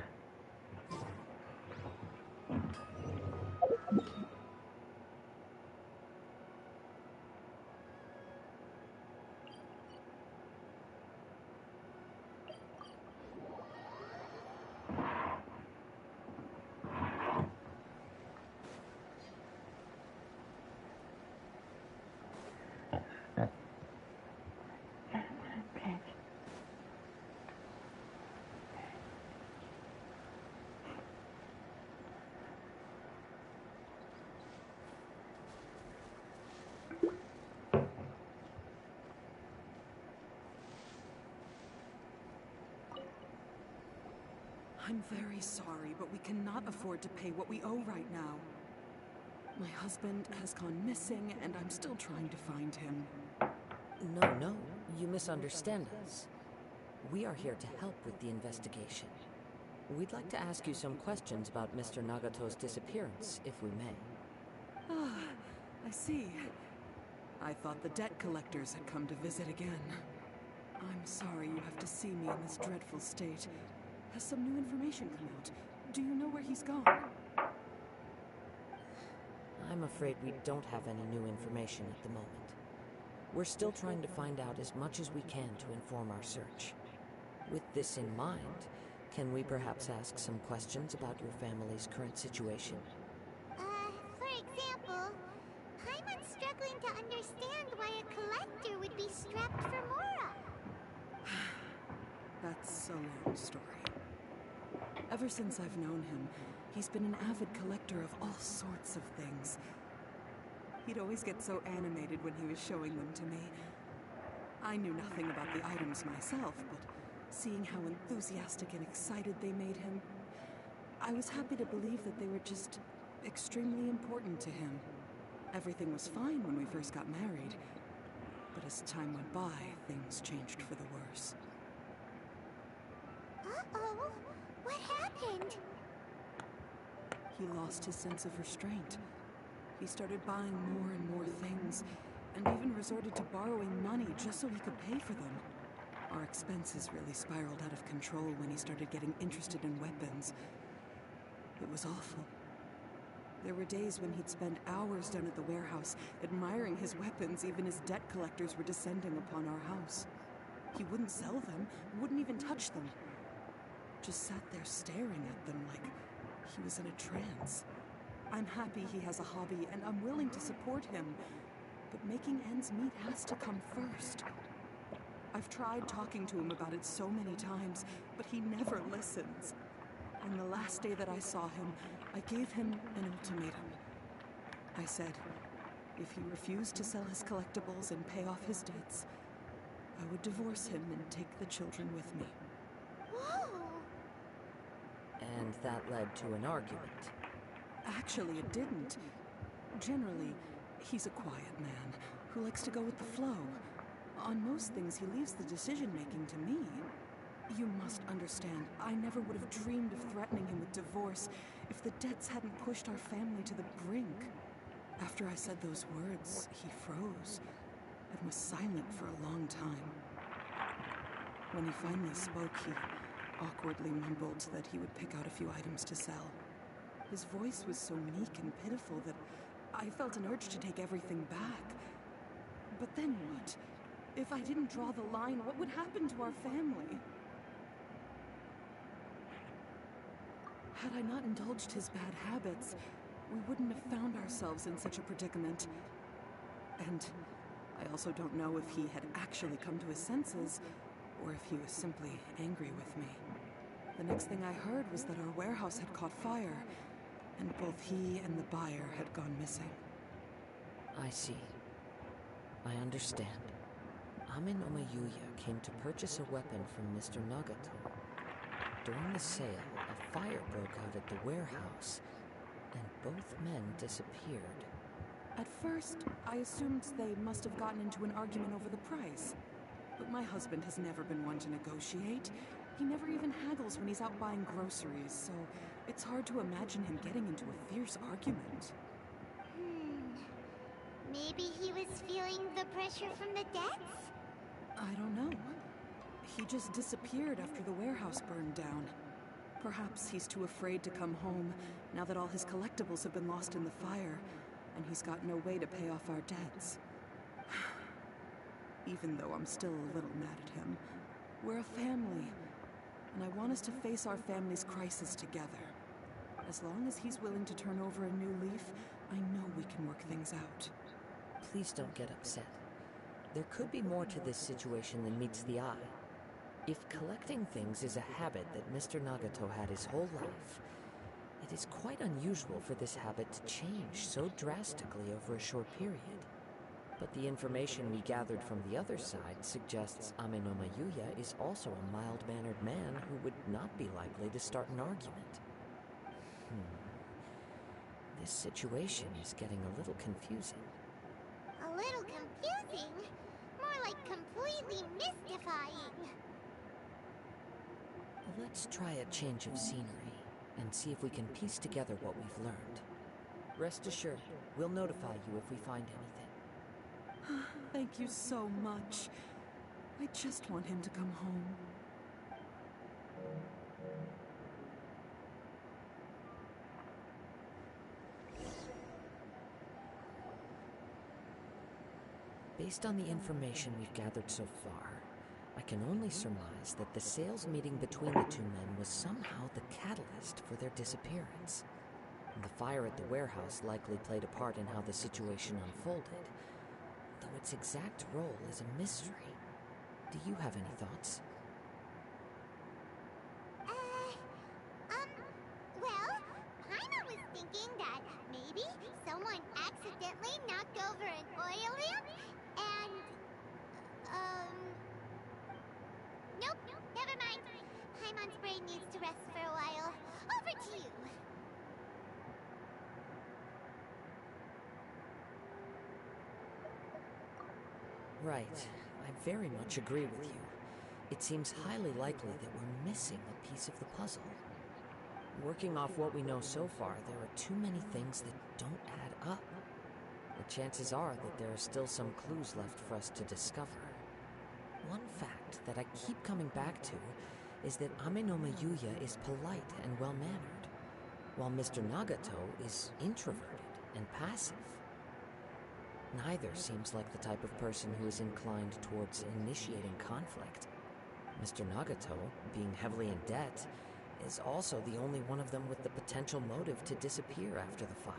I'm very sorry, but we cannot afford to pay what we owe right now. My husband has gone missing, and I'm still trying to find him.
No, you misunderstand us. We are here to help with the investigation. We'd like to ask you some questions about Mr. Nagato's disappearance, if we may.
Ah, I see. I thought the debt collectors had come to visit again. I'm sorry you have to see me in this dreadful state. Has some new information come out? Do you know where he's gone?
I'm afraid we don't have any new information at the moment. We're still trying to find out as much as we can to inform our search. With this in mind, can we perhaps ask some questions about your family's current situation?
For example, Paimon's struggling to understand why a collector would be strapped for Mora.
That's a long story. Ever since I've known him, he's been an avid collector of all sorts of things. He'd always get so animated when he was showing them to me. I knew nothing about the items myself, but seeing how enthusiastic and excited they made him, I was happy to believe that they were just extremely important to him. Everything was fine when we first got married, but as time went by, things changed for the worse.
Uh-oh, what happened?
He lost his sense of restraint. He started buying more and more things, and even resorted to borrowing money just so he could pay for them. Our expenses really spiraled out of control when he started getting interested in weapons. It was awful. There were days when he'd spend hours down at the warehouse, admiring his weapons even as debt collectors were descending upon our house. He wouldn't sell them, wouldn't even touch them. Just sat there staring at them like he was in a trance. I'm happy he has a hobby, and I'm willing to support him, but making ends meet has to come first. I've tried talking to him about it so many times, but he never listens. On the last day that I saw him, I gave him an ultimatum. I said, if he refused to sell his collectibles and pay off his debts, I would divorce him and take the children with me.
Whoa!
And that led to an argument.
Actually, it didn't. Generally, he's a quiet man who likes to go with the flow. On most things, he leaves the decision-making to me. You must understand, I never would have dreamed of threatening him with divorce if the debts hadn't pushed our family to the brink. After I said those words, he froze and was silent for a long time. When he finally spoke, he awkwardly mumbled that he would pick out a few items to sell. His voice was so meek and pitiful that I felt an urge to take everything back. But then what? If I didn't draw the line, what would happen to our family? Had I not indulged his bad habits, we wouldn't have found ourselves in such a predicament. And I also don't know if he had actually come to his senses, or if he was simply angry with me. The next thing I heard was that our warehouse had caught fire, and both he and the buyer had gone missing.
I see. I understand. Amin Omayuya came to purchase a weapon from Mr. Nagato. During the sale, a fire broke out at the warehouse, and both men disappeared.
At first, I assumed they must have gotten into an argument over the price. But my husband has never been one to negotiate. He never even haggles when he's out buying groceries, so it's hard to imagine him getting into a fierce argument.
Maybe he was feeling the pressure from the debts?
I don't know. He just disappeared after the warehouse burned down. Perhaps he's too afraid to come home now that all his collectibles have been lost in the fire, and he's got no way to pay off our debts. Even though I'm still a little mad at him, we're a family, and I want us to face our family's crisis together. As long as he's willing to turn over a new leaf, I know we can work things out.
Please don't get upset. There could be more to this situation than meets the eye. If collecting things is a habit that Mr. Nagato had his whole life, it is quite unusual for this habit to change so drastically over a short period. But the information we gathered from the other side suggests Amenoma Yuya is also a mild-mannered man who would not be likely to start an argument. This situation is getting a little confusing.
A little confusing? More like completely mystifying.
Let's try a change of scenery and see if we can piece together what we've learned. Rest assured, we'll notify you if we find anything.
Thank you so much. I just want him to come home.
Based on the information we've gathered so far, I can only surmise that the sales meeting between the two men was somehow the catalyst for their disappearance. And the fire at the warehouse likely played a part in how the situation unfolded, though its exact role is a mystery. Do you have any thoughts?
Well, Paimon was thinking that maybe someone accidentally knocked over an oil lamp and, nope, never mind. Paimon's brain needs to rest for a while. Over to you.
Right. I very much agree with you. It seems highly likely that we're missing a piece of the puzzle. Working off what we know so far, there are too many things that don't add up. The chances are that there are still some clues left for us to discover. One fact that I keep coming back to is that Amenoma Yuya is polite and well-mannered, while Mr. Nagato is introverted and passive. Neither seems like the type of person who is inclined towards initiating conflict. Mr. Nagato, being heavily in debt, is also the only one of them with the potential motive to disappear after the fire.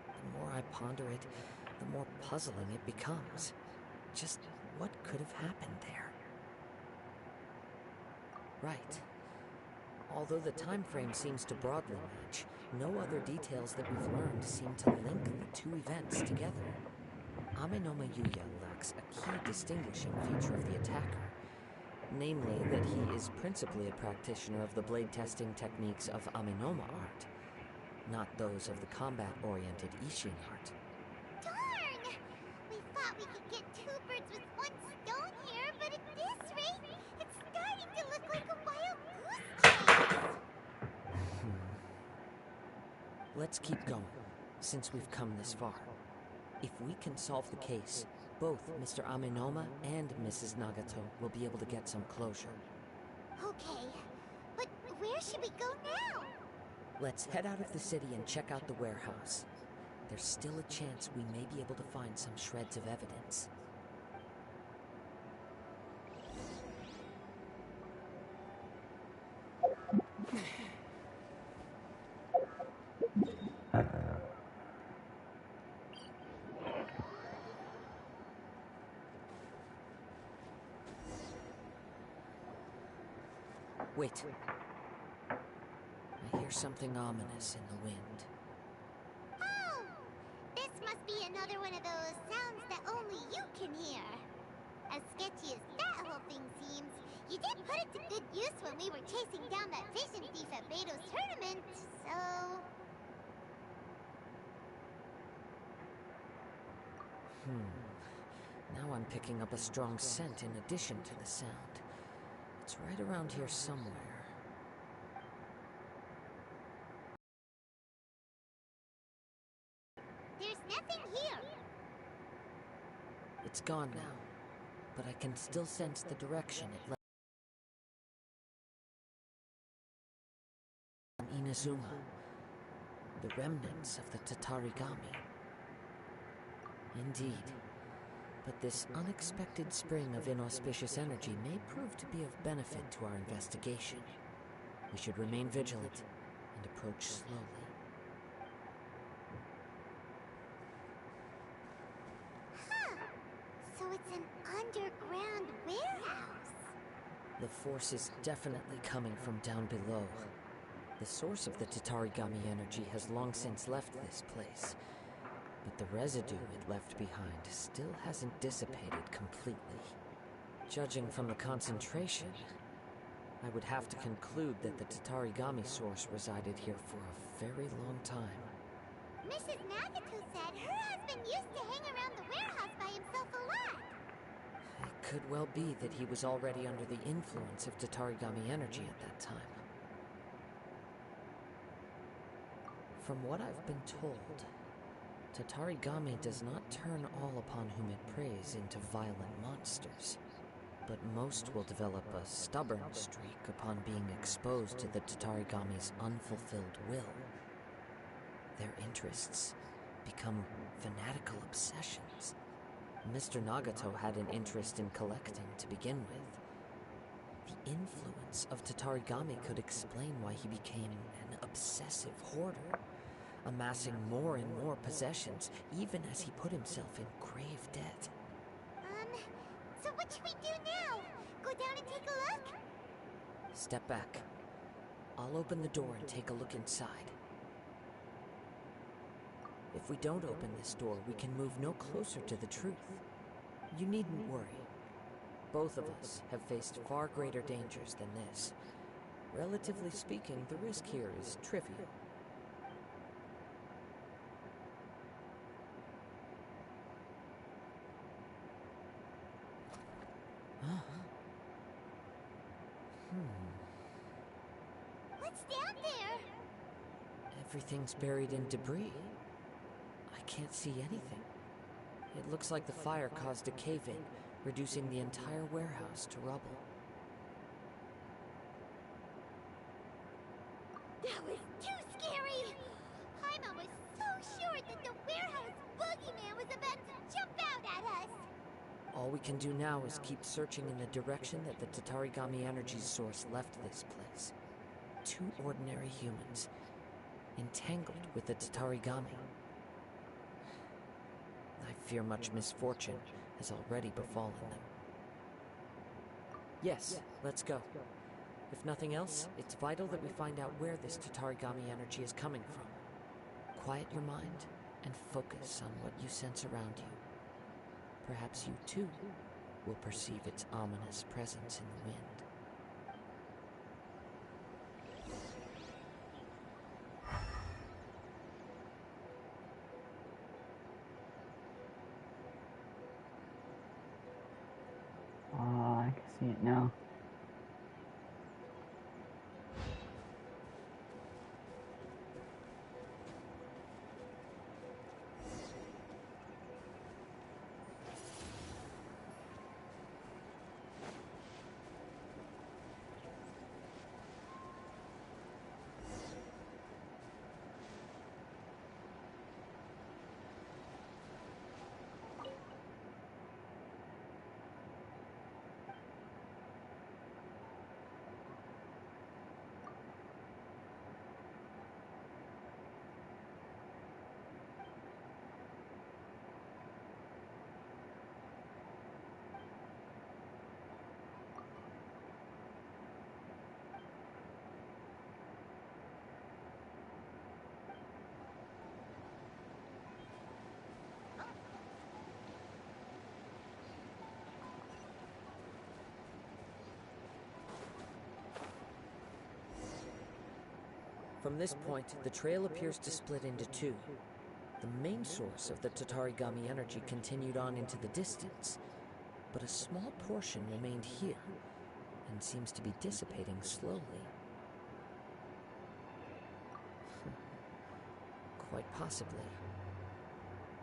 The more I ponder it, the more puzzling it becomes. Just what could have happened there? Right. Although the time frame seems to broadly match, no other details that we've learned seem to link the two events together. Amenoma Yuya lacks a key distinguishing feature of the attacker, namely that he is principally a practitioner of the blade testing techniques of Amenoma art, not those of the combat-oriented Ishin art.
Darn! We thought we could get two birds with one stone here, but at this rate, it's starting to look like a wild goose chase.
Let's keep going, since we've come this far. If we can solve the case, both Mr. Amenoma and Mrs. Nagato will be able to get some closure.
Okay, but where should we go now?
Let's head out of the city and check out the warehouse. There's still a chance we may be able to find some shreds of evidence. Wait. I hear something ominous in the wind.
Oh! This must be another one of those sounds that only you can hear. As sketchy as that whole thing seems, you did put it to good use when we were chasing down that vision thief at Beto's tournament, so...
Now I'm picking up a strong scent in addition to the sound. It's right around here somewhere.
There's nothing here.
It's gone now, but I can still sense the direction it led. Inazuma. The remnants of the Tatarigami. Indeed. But this unexpected spring of inauspicious energy may prove to be of benefit to our investigation. We should remain vigilant and approach slowly.
Huh. So it's an underground warehouse.
The force is definitely coming from down below. The source of the Tatarigami energy has long since left this place, but the residue it left behind still hasn't dissipated completely. Judging from the concentration, I would have to conclude that the Tatarigami source resided here for a very long time.
Mrs. Nagato said her husband used to hang around the warehouse by himself a lot.
It could well be that he was already under the influence of Tatarigami energy at that time. From what I've been told, Tatarigami does not turn all upon whom it preys into violent monsters, but most will develop a stubborn streak upon being exposed to the Tatarigami's unfulfilled will. Their interests become fanatical obsessions. Mr. Nagato had an interest in collecting to begin with. The influence of Tatarigami could explain why he became an obsessive hoarder, amassing more and more possessions, even as he put himself in grave debt.
So what should we do now? Go down and take a look?
Step back. I'll open the door and take a look inside. If we don't open this door, we can move no closer to the truth. You needn't worry. Both of us have faced far greater dangers than this. Relatively speaking, the risk here is trivial.
What's down there?
Everything's buried in debris. I can't see anything. It looks like the fire caused a cave-in, reducing the entire warehouse to rubble.
That was too scary! Paimon was so sure that the warehouse boogeyman was about to jump out at us!
All we can do now is keep searching in the direction that the Tatarigami energy source left this place. Two ordinary humans, entangled with the Tatarigami. I fear much misfortune has already befallen them. Yes, let's go. If nothing else, it's vital that we find out where this Tatarigami energy is coming from. Quiet your mind and focus on what you sense around you. Perhaps you, too, will perceive its ominous presence in the wind.
I can see it now.
From this point, the trail appears to split into two. The main source of the Tatarigami energy continued on into the distance, but a small portion remained here, and seems to be dissipating slowly. Quite possibly.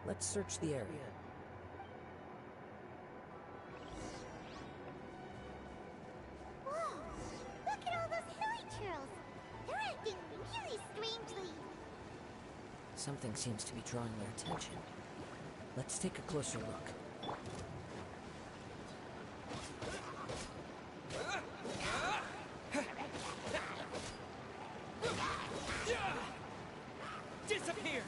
Let's search the area.
Whoa! Look at all those hilly churls! They're acting really strangely.
Something seems to be drawing their attention. Let's take a closer look.
Disappear!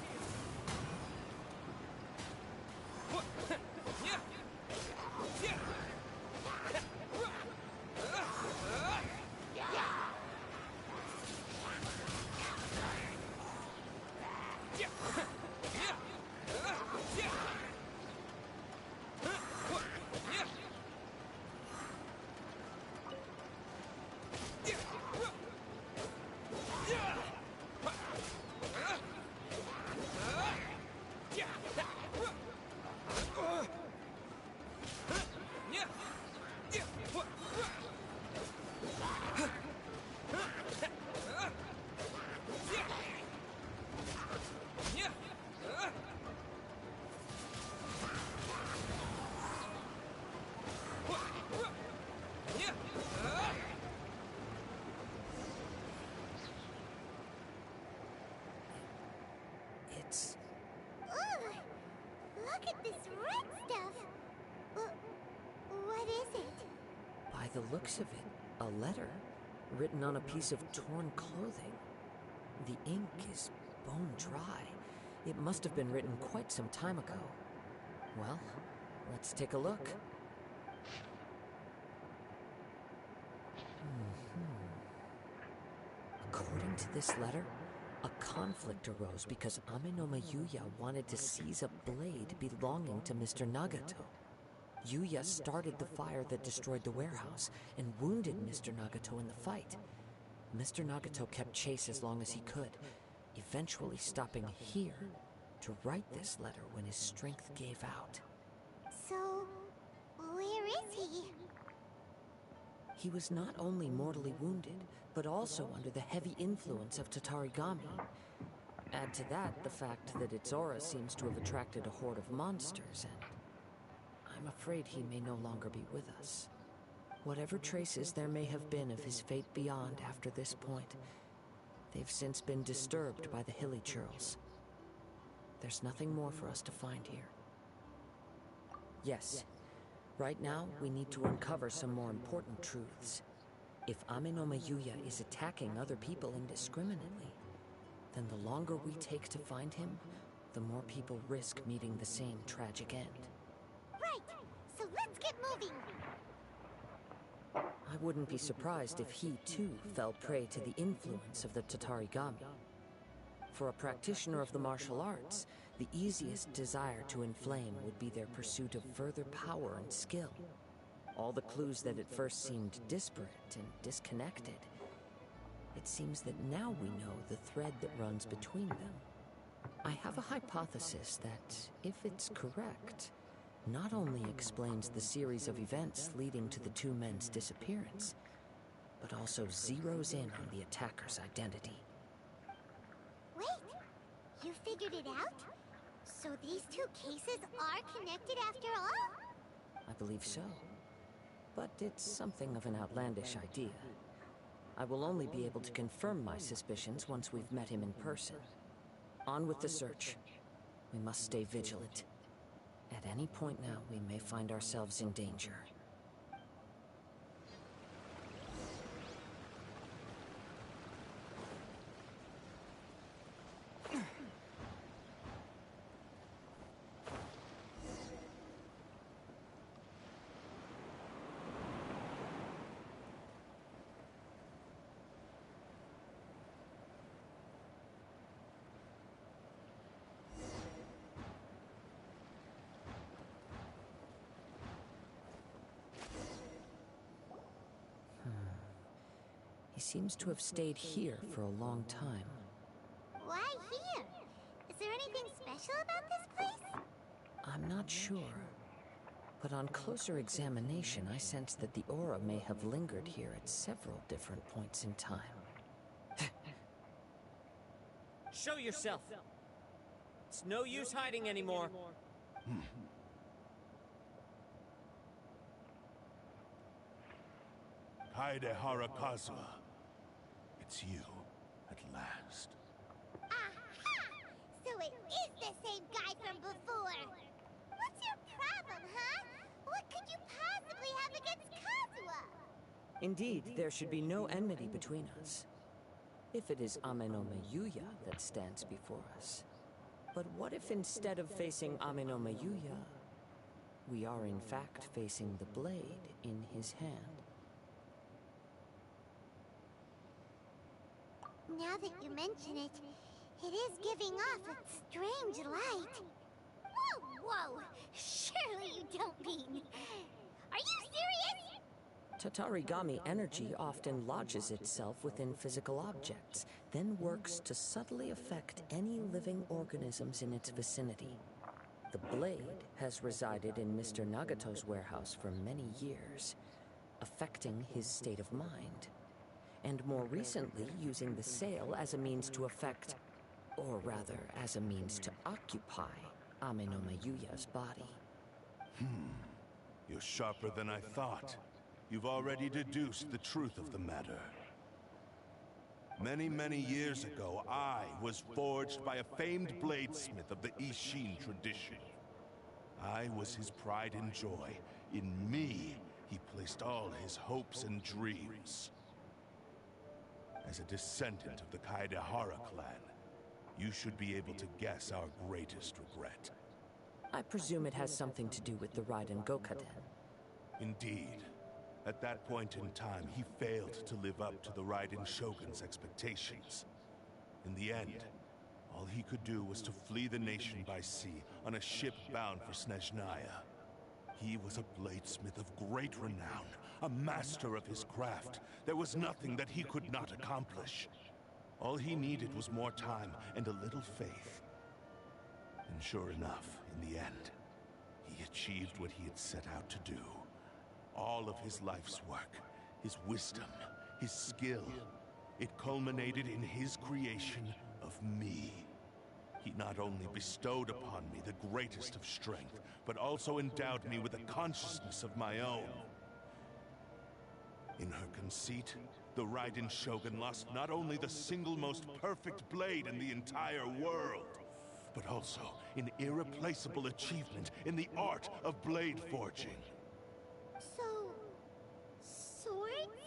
It's...
Ooh, look at this red stuff. What is it?
By the looks of it, a letter written on a piece of torn clothing. The ink is bone dry. It must have been written quite some time ago. Well, let's take a look. According to this letter, a conflict arose because Amenoma Yuya wanted to seize a blade belonging to Mr. Nagato. Yuya started the fire that destroyed the warehouse and wounded Mr. Nagato in the fight. Mr. Nagato kept chase as long as he could, eventually stopping here to write this letter when his strength gave out.
So, where is he?
He was not only mortally wounded, but also under the heavy influence of Tatarigami. Add to that the fact that its aura seems to have attracted a horde of monsters, and I'm afraid he may no longer be with us. Whatever traces there may have been of his fate beyond after this point, they've since been disturbed by the hilly churls. There's nothing more for us to find here. Yes, right now we need to uncover some more important truths. If Amenoma Yuya is attacking other people indiscriminately, then the longer we take to find him, the more people risk meeting the same tragic end.
Right, so let's get moving.
I wouldn't be surprised if he, too, fell prey to the influence of the Tatarigami. For a practitioner of the martial arts, the easiest desire to inflame would be their pursuit of further power and skill. All the clues that at first seemed disparate and disconnected, it seems that now we know the thread that runs between them. I have a hypothesis that, if it's correct, not only explains the series of events leading to the two men's disappearance, but also zeroes in on the attacker's identity.
Wait, you figured it out? So these two cases are connected after all?
I believe so. But it's something of an outlandish idea. I will only be able to confirm my suspicions once we've met him in person. On with the search. We must stay vigilant. At any point now, we may find ourselves in danger. He seems to have stayed here for a long time.
Why here? Is there anything special about this place?
I'm not sure. But on closer examination, I sense that the aura may have lingered here at several different points in time.
Show yourself! It's no use hiding anymore.
Kaede Kazuha. It's you, at last.
Aha! So it is the same guy from before! What's your problem, huh? What could you possibly have against Kazuha?
Indeed, there should be no enmity between us. If it is Amenome Yuya that stands before us. But what if instead of facing Amenome Yuya, we are in fact facing the blade in his hand?
Now that you mention it, it is giving off a strange light. Whoa, whoa! Surely you don't mean... Are you serious?
Tatarigami energy often lodges itself within physical objects, then works to subtly affect any living organisms in its vicinity. The blade has resided in Mr. Nagato's warehouse for many years, affecting his state of mind, and more recently using the sale as a means to affect, or rather as a means to occupy, Amenome Yuya's body.
You're sharper than I thought. You've already deduced the truth of the matter. Many, many years ago, I was forged by a famed bladesmith of the Ishin tradition. I was his pride and joy. In me, he placed all his hopes and dreams. As a descendant of the Kaedehara clan, you should be able to guess our greatest regret.
I presume it has something to do with the Raiden Gokaden.
Indeed. At that point in time, he failed to live up to the Raiden Shogun's expectations. In the end, all he could do was to flee the nation by sea on a ship bound for Snezhnaya. He was a bladesmith of great renown, a master of his craft. There was nothing that he could not accomplish. All he needed was more time and a little faith. And sure enough, in the end, he achieved what he had set out to do. All of his life's work, his wisdom, his skill, it culminated in his creation of me. He not only bestowed upon me the greatest of strength, but also endowed me with a consciousness of my own. In her conceit, the Raiden Shogun lost not only the single most perfect blade in the entire world, but also an irreplaceable achievement in the art of blade forging.
So... swords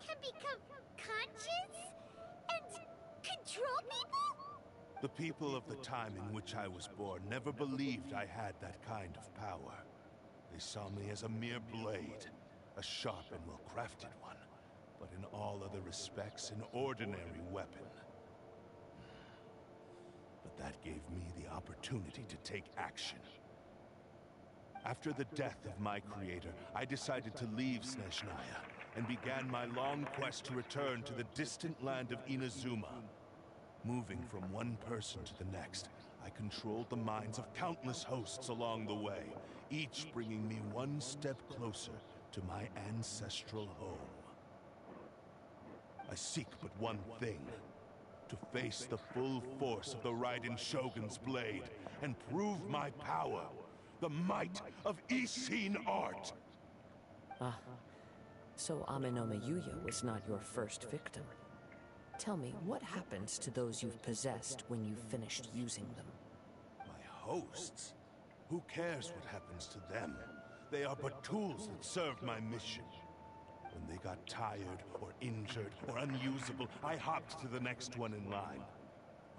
can become conscious and control people?
The people of the time in which I was born never believed I had that kind of power. They saw me as a mere blade, a sharp and well-crafted one, but in all other respects an ordinary weapon. But that gave me the opportunity to take action. After the death of my creator, I decided to leave Snezhnaya and began my long quest to return to the distant land of Inazuma. Moving from one person to the next, I controlled the minds of countless hosts along the way, each bringing me one step closer to my ancestral home. I seek but one thing: to face the full force of the Raiden Shogun's blade and prove my power, the might of Ishin art.
Ah, so Amenome Yuya was not your first victim. Tell me, what happens to those you've possessed when you've finished using them?
My hosts? Who cares what happens to them? They are but tools that serve my mission. When they got tired, or injured, or unusable, I hopped to the next one in line.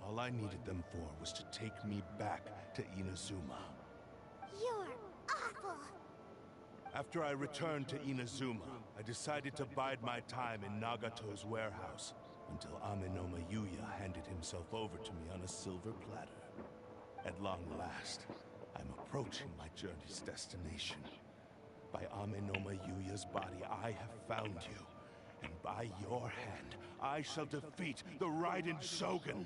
All I needed them for was to take me back to Inazuma.
You're awful!
After I returned to Inazuma, I decided to bide my time in Nagato's warehouse until Amenome Yuya handed himself over to me on a silver platter. At long last, I'm approaching my journey's destination. By Amenome Yuya's body, I have found you. And by your hand, I shall defeat the Raiden Shogun.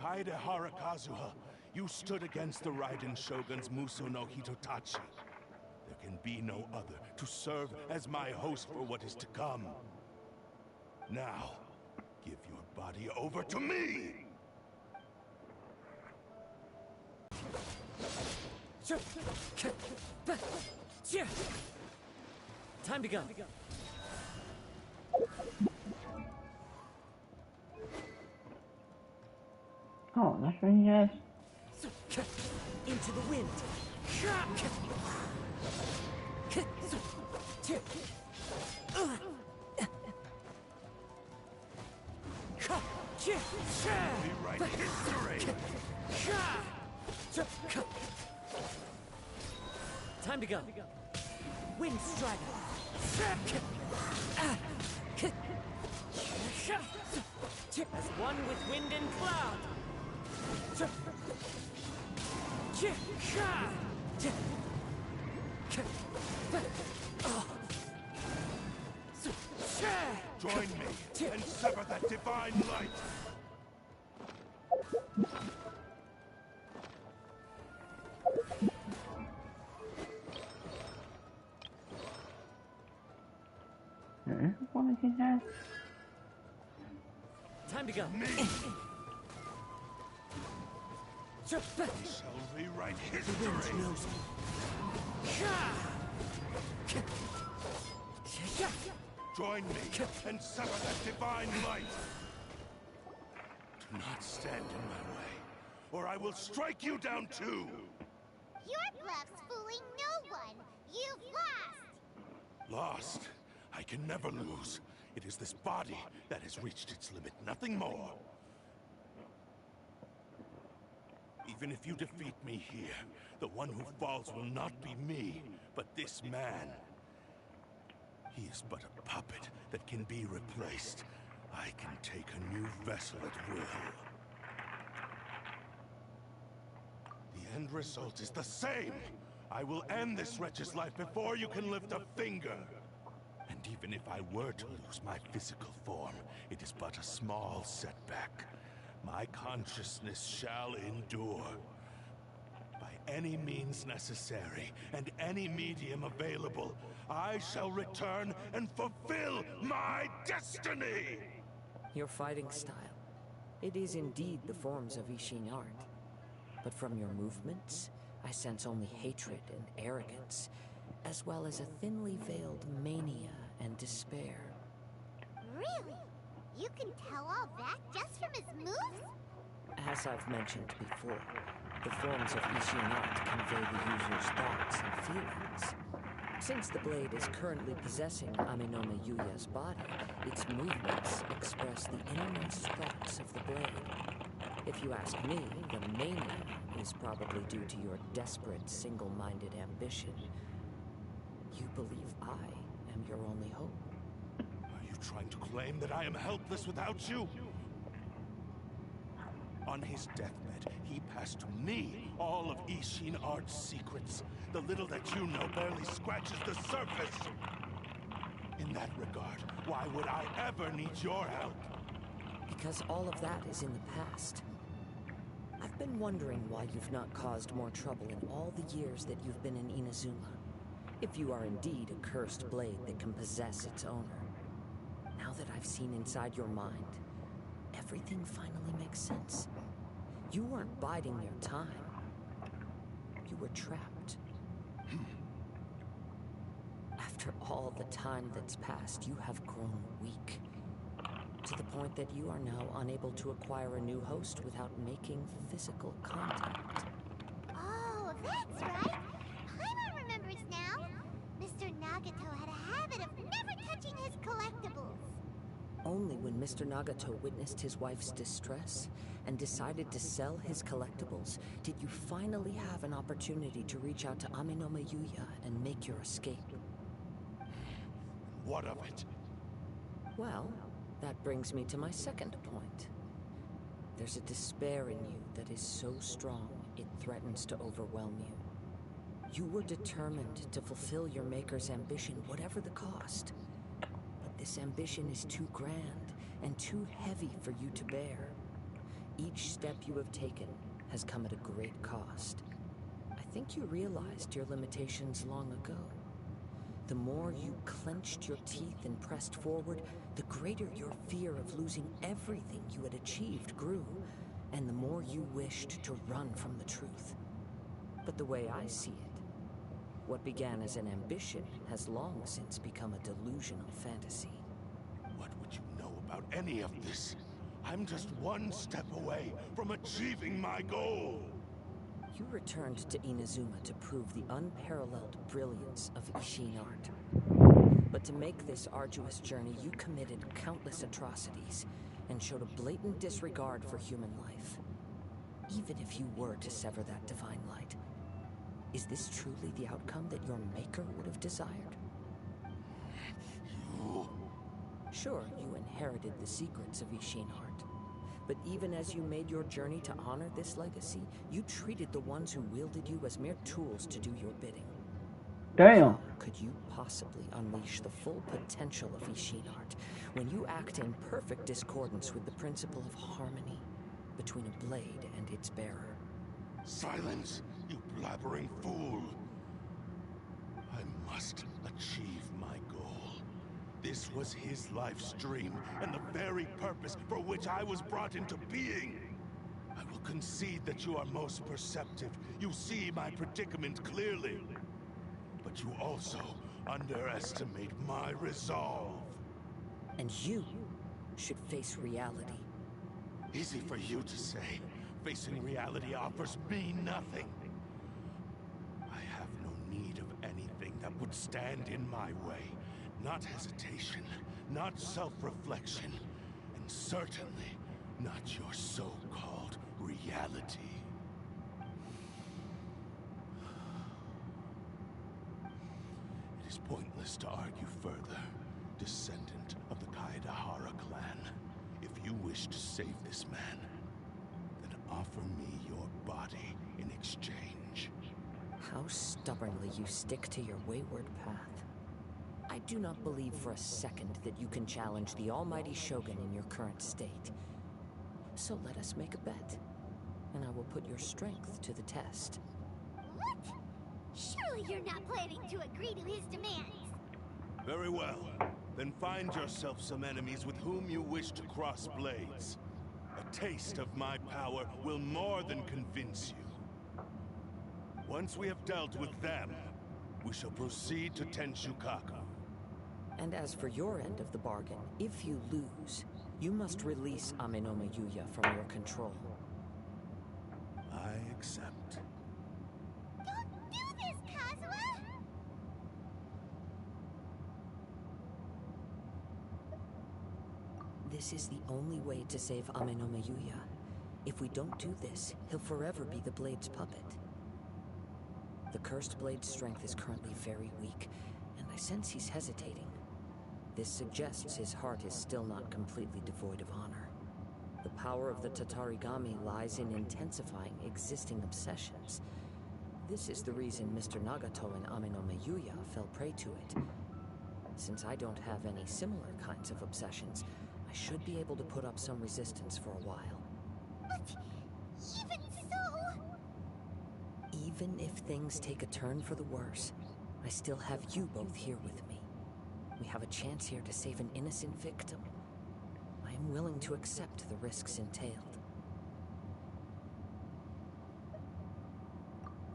Kaedehara Kazuha, you stood against the Raiden Shogun's Muso no Hitotachi. There can be no other to serve as my host for what is to come. Now, give your body over to me!
Time to go.
Oh, that's what he has.
Into the wind.
Rewrite history!
Time to go. Wind Strider. As one with wind and cloud.
Join me and sever that divine light!
What does he have?
Time to go.
Me! We shall rewrite history! Join me and sever that divine light! Do not stand in my way, or I will strike you down too!
Your bluff's fooling no one. You've lost.
Lost? I can never lose. It is this body that has reached its limit, nothing more. Even if you defeat me here, the one who falls will not be me, but this man. He is but a puppet that can be replaced. I can take a new vessel at will. The end result is the same! I will end this wretch's life before you can lift a finger! And even if I were to lose my physical form, it is but a small setback. My consciousness shall endure. By any means necessary, and any medium available, I shall return and fulfill my destiny!
Your fighting style. It is indeed the forms of Ishin art. But from your movements, I sense only hatred and arrogance, as well as a thinly veiled mania and despair.
Really? You can tell all that just from his moves?
As I've mentioned before, the forms of Ishin art convey the user's thoughts and feelings. Since the blade is currently possessing Aminome Yuya's body, its movements express the innermost thoughts of the blade. If you ask me, the mania is probably due to your desperate, single-minded ambition. You believe I am your only hope.
Are you trying to claim that I am helpless without you? On his deathbed, he passed to me all of Ishin Art's secrets. The little that you know barely scratches the surface. In that regard, why would I ever need your help?
Because all of that is in the past. I've been wondering why you've not caused more trouble in all the years that you've been in Inazuma. If you are indeed a cursed blade that can possess its owner. Now that I've seen inside your mind, everything finally makes sense. You weren't biding your time. You were trapped. After all the time that's passed, you have grown weak. To the point that you are now unable to acquire a new host without making physical contact.
Oh, that's right. Paimon remembers now. Mr. Nagato had a habit of never touching his collectibles.
Only when Mr. Nagato witnessed his wife's distress and decided to sell his collectibles did you finally have an opportunity to reach out to Aminome Yuya and make your escape.
What of it?
Well, that brings me to my second point. There's a despair in you that is so strong it threatens to overwhelm you. You were determined to fulfill your maker's ambition, whatever the cost. But this ambition is too grand and too heavy for you to bear. Each step you have taken has come at a great cost. I think you realized your limitations long ago. The more you clenched your teeth and pressed forward, the greater your fear of losing everything you had achieved grew, and the more you wished to run from the truth. But the way I see it, what began as an ambition has long since become a delusional fantasy.
What would you know about any of this? I'm just one step away from achieving my goal.
You returned to Inazuma to prove the unparalleled brilliance of Ishin art. But to make this arduous journey, you committed countless atrocities and showed a blatant disregard for human life. Even if you were to sever that divine light, is this truly the outcome that your maker would have desired? Sure, you inherited the secrets of Ishin art. But even as you made your journey to honor this legacy, you treated the ones who wielded you as mere tools to do your bidding.
Damn.
Could you possibly unleash the full potential of Ishin art when you act in perfect discordance with the principle of harmony between a blade and its bearer?
Silence, you blabbering fool! I must achieve my goal. This was his life's dream, and the very purpose for which I was brought into being. I will concede that you are most perceptive. You see my predicament clearly. But you also underestimate my resolve.
And you should face reality.
Easy for you to say. Facing reality offers me nothing. I have no need of anything that would stand in my way. Not hesitation, not self-reflection, and certainly not your so-called reality. It is pointless to argue further, descendant of the Kaedahara clan. If you wish to save this man, then offer me your body in exchange.
How stubbornly you stick to your wayward path. I do not believe for a second that you can challenge the almighty Shogun in your current state. So let us make a bet, and I will put your strength to the test.
What? Surely you're not planning to agree to his demands.
Very well. Then find yourself some enemies with whom you wish to cross blades. A taste of my power will more than convince you. Once we have dealt with them, we shall proceed to Tenshukaku.
And as for your end of the bargain, if you lose, you must release Amenoma Yuya from your control.
I accept.
Don't do this, Kazuha!
This is the only way to save Amenoma Yuya. If we don't do this, he'll forever be the Blade's puppet. The Cursed Blade's strength is currently very weak, and I sense he's hesitating. This suggests his heart is still not completely devoid of honor. The power of the Tatarigami lies in intensifying existing obsessions. This is the reason Mr. Nagato and Amenoma Yuya fell prey to it. Since I don't have any similar kinds of obsessions, I should be able to put up some resistance for a while.
But even so...
Even if things take a turn for the worse, I still have you both here with me. We have a chance here to save an innocent victim. I am willing to accept the risks entailed.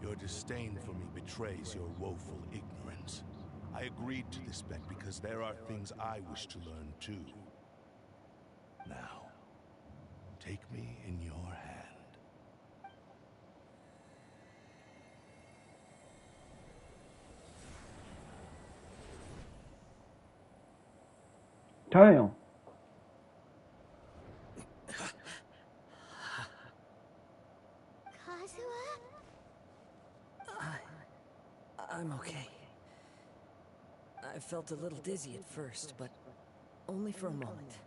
Your disdain for me betrays your woeful ignorance. I agreed to this bet because there are things I wish to learn too. Now, take me in your hand.
Damn.
Kazuha?
I'm okay. I felt a little dizzy at first, but only for a moment.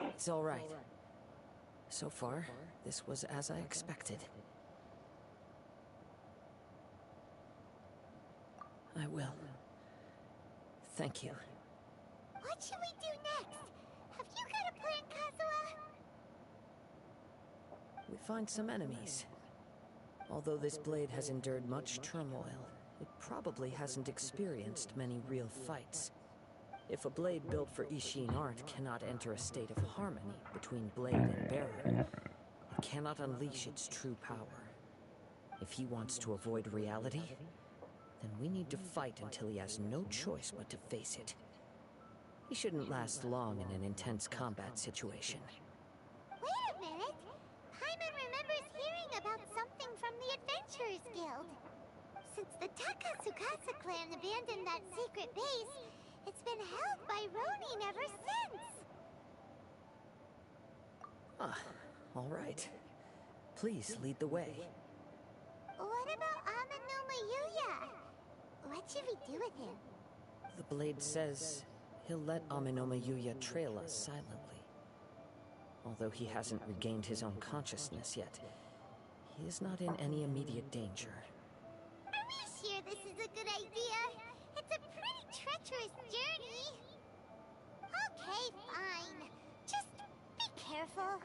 It's all right. So far, this was as I expected. I will. Thank you.
What should we do next? Have you got a plan, Kazuha?
We find some enemies. Although this blade has endured much turmoil, it probably hasn't experienced many real fights. If a blade built for Ishin art cannot enter a state of harmony between blade and bearer, it cannot unleash its true power. If he wants to avoid reality, then we need to fight until he has no choice but to face it. He shouldn't last long in an intense combat situation.
Since the Takasukasa clan abandoned that secret base, it's been held by Ronin ever since.
Ah, all right. Please lead the way.
What about Amanuma Yuya? What should we do with him?
The blade says he'll let Aminoma Yuya trail us silently. Although he hasn't regained his own consciousness yet, he is not in any immediate danger.
Are we sure this is a good idea? It's a pretty treacherous journey. Okay, fine. Just be careful.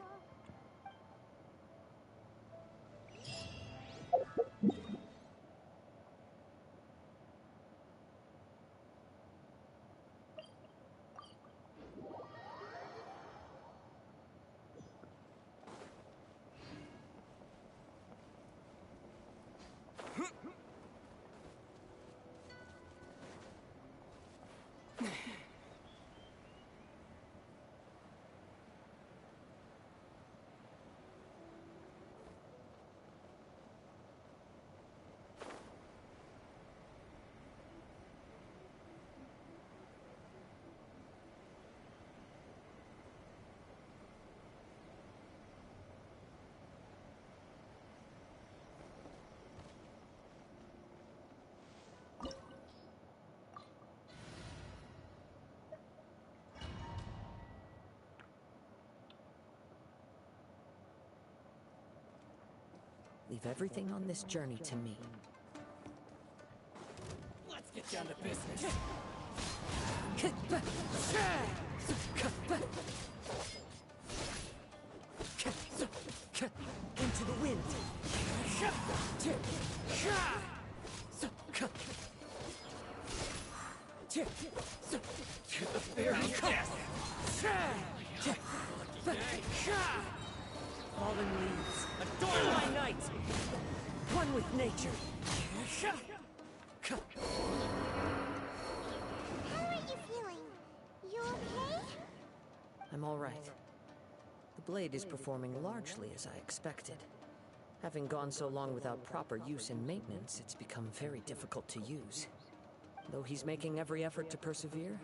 Leave everything on this journey to me.
Let's get down to business.
Into the wind.
To the very death.
Fallen leaves, adorn my night! One with nature.
How are you feeling? You okay?
I'm all right. The blade is performing largely as I expected. Having gone so long without proper use and maintenance, it's become very difficult to use. Though he's making every effort to persevere,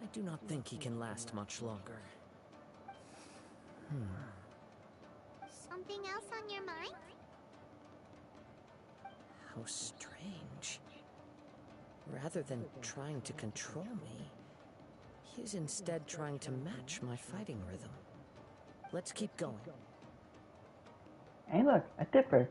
I do not think he can last much longer.
Something else on your mind?
How strange. Rather than trying to control me, he is instead trying to match my fighting rhythm. Let's keep going.
Hey look, a dipper.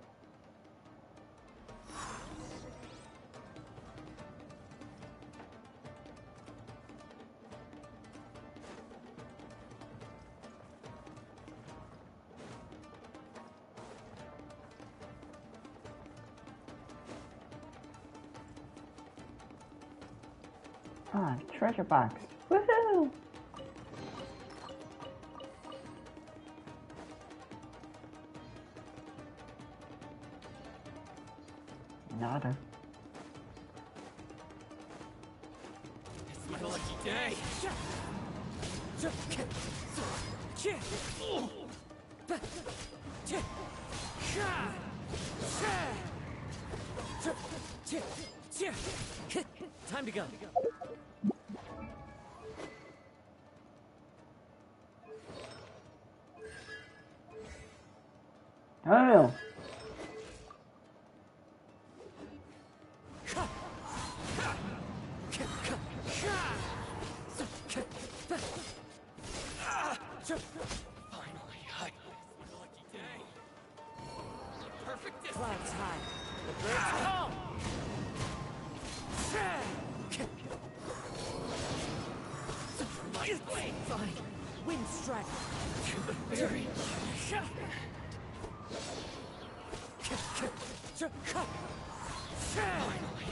Ah, treasure box. Woohoo! Nada.
It's my lucky day.
Time to go.
Oh!
Finally, it's my lucky day. Perfect distance.
Clouds high. The birds call.
My blade.
Fine. Wind strike.
To the very. Finally,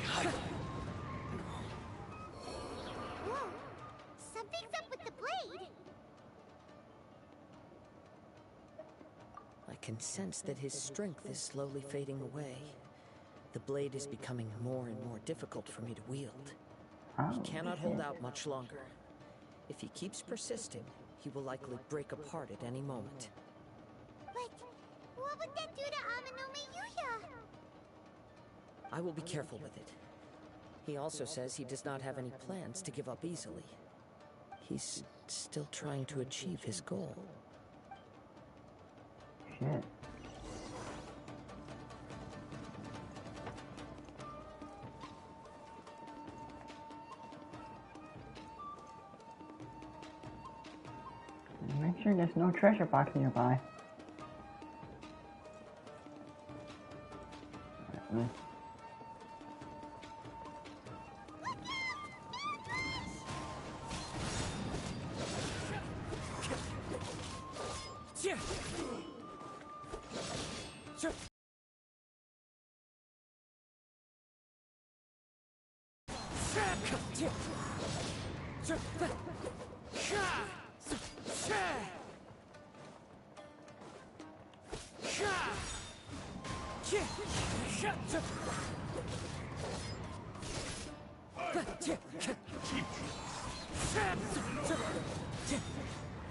Whoa! Something's up with the blade!
I can sense that his strength is slowly fading away. The blade is becoming more and more difficult for me to wield. He cannot hold out much longer. If he keeps persisting, he will likely break apart at any moment.
But what would that do to Amanuma Yuya?
I will be careful with it. He also says he does not have any plans to give up easily. He's still trying to achieve his goal.
Shit. Make sure there's no treasure box nearby. Alright,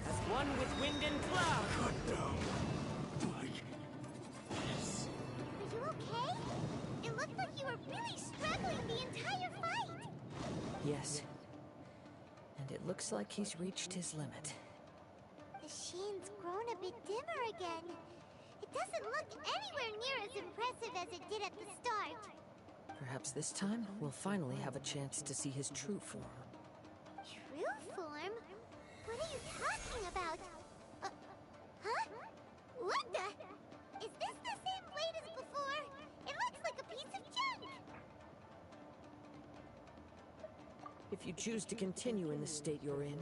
As one with wind and cloud.
Are you okay? It looked like you were really struggling the entire fight.
Yes. And it looks like he's reached his limit.
The shine's grown a bit dimmer again. It doesn't look anywhere near as impressive as it did at the start.
Perhaps this time, we'll finally have a chance to see his true form.
True form? What are you talking about? Huh? What the? Is this the same blade as before? It looks like a piece of junk!
If you choose to continue in the state you're in,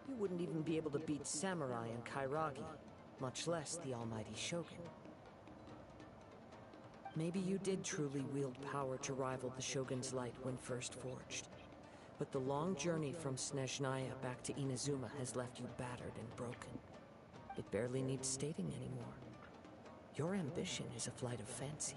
you wouldn't even be able to beat Samurai and Kairagi, much less the almighty Shogun. Maybe you did truly wield power to rival the Shogun's light when first forged. But the long journey from Snezhnaya back to Inazuma has left you battered and broken. It barely needs stating anymore. Your ambition is a flight of fancy.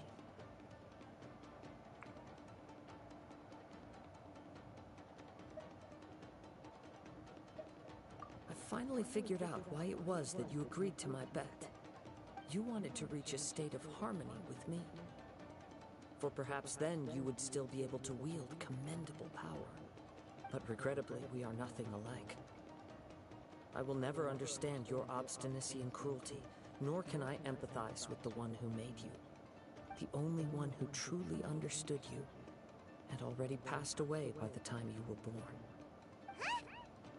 I finally figured out why it was that you agreed to my bet. You wanted to reach a state of harmony with me. For perhaps then you would still be able to wield commendable power. But regrettably, we are nothing alike. I will never understand your obstinacy and cruelty, nor can I empathize with the one who made you. The only one who truly understood you had already passed away by the time you were born.
Huh?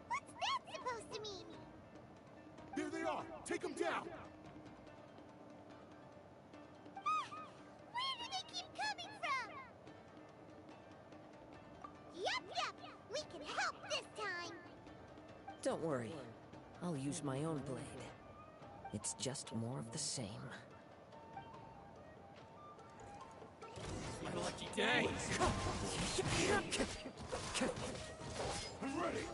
What's that supposed to mean?
There they are! Take them down!
Where do they keep coming from? Yup! We can help this time!
Don't worry. I'll use my own blade. It's just more of the same.
My lucky day.
I'm ready!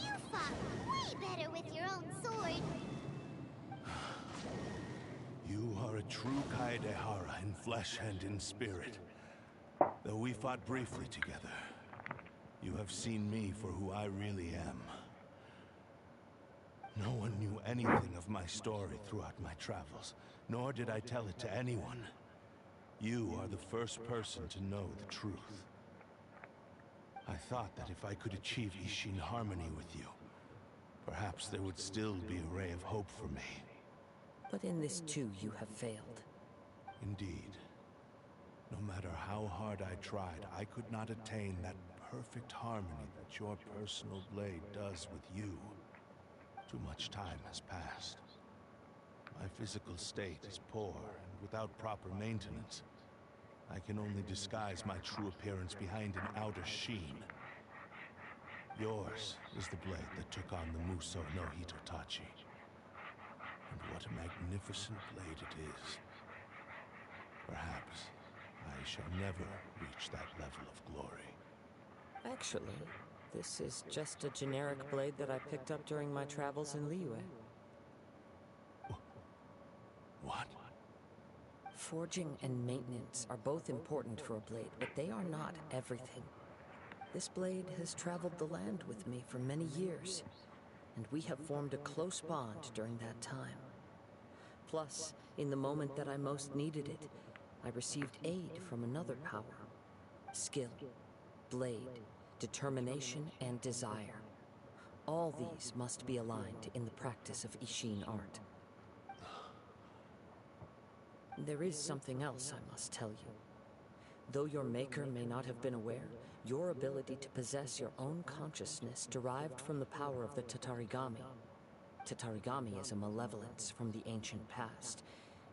You fought way better with your own sword.
You are a true Kaedehara in flesh and in spirit. Though we fought briefly together, you have seen me for who I really am. No one knew anything of my story throughout my travels, nor did I tell it to anyone. You are the first person to know the truth. I thought that if I could achieve Ishin harmony with you, perhaps there would still be a ray of hope for me.
But in this too, you have failed.
Indeed. No matter how hard I tried, I could not attain that perfect harmony that your personal blade does with you. Too much time has passed. My physical state is poor, and without proper maintenance, I can only disguise my true appearance behind an outer sheen. Yours is the blade that took on the Muso no Hitotachi. And what a magnificent blade it is. Perhaps I shall never reach that level of glory.
Actually, This is just a generic blade that I picked up during my travels in Liyue.
What?
Forging and maintenance are both important for a blade, but they are not everything. This blade has traveled the land with me for many years, and we have formed a close bond during that time. Plus, in the moment that I most needed it, I received aid from another power. Skill, blade, determination, and desire. All these must be aligned in the practice of Ishin art. There is something else I must tell you. Though your maker may not have been aware, your ability to possess your own consciousness derived from the power of the Tatarigami. Tatarigami is a malevolence from the ancient past.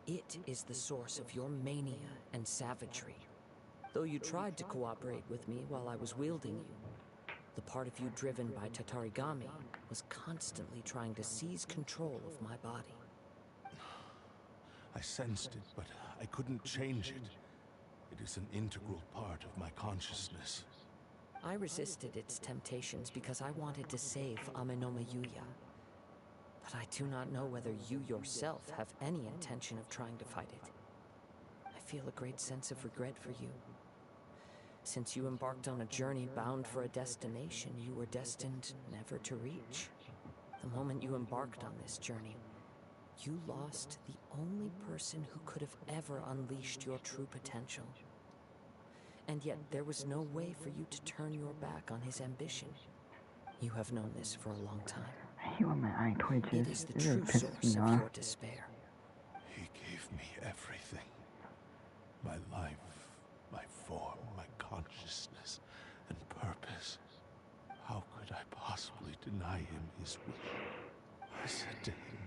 It is the source of your mania and savagery. Though you tried to cooperate with me while I was wielding you, the part of you driven by Tatarigami was constantly trying to seize control of my body.
I sensed it, but I couldn't change it. It is an integral part of my consciousness.
I resisted its temptations because I wanted to save Amenoma Yuya. But I do not know whether you yourself have any intention of trying to fight it. I feel a great sense of regret for you. Since you embarked on a journey bound for a destination you were destined never to reach. The moment you embarked on this journey, you lost the only person who could have ever unleashed your true potential. And yet there was no way for you to turn your back on his ambition. You have known this for a long time.
I hate when my eye twitches.
It is the
It really
true
pisses
source
me
of
off.
your despair.
He gave me everything. My life, my form, my consciousness, and purpose. How could I possibly deny him his wish? I said to him,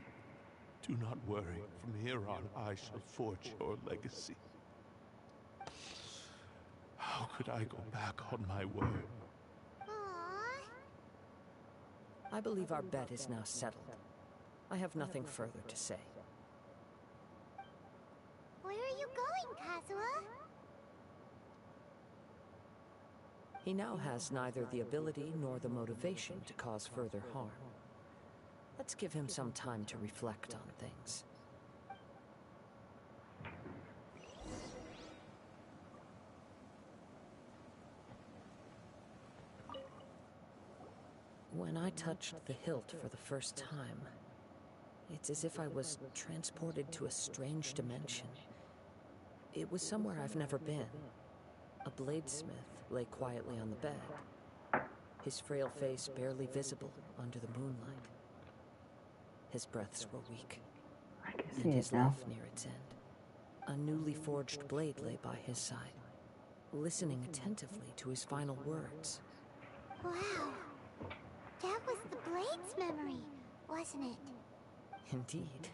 "Do not worry. From here on, I shall forge your legacy." How could I go back on my word?
Aww.
I believe our bet is now settled. I have nothing further to say.
Where are you going, Kazuha?
He now has neither the ability nor the motivation to cause further harm. Let's give him some time to reflect on things. When I touched the hilt for the first time, it's as if I was transported to a strange dimension. It was somewhere I've never been. A bladesmith lay quietly on the bed, his frail face barely visible under the moonlight. His breaths were weak,
I can
and
see
his
it now.
life near its end. A newly forged blade lay by his side, listening attentively to his final words.
Wow. That was the Blade's memory, wasn't it?
Indeed.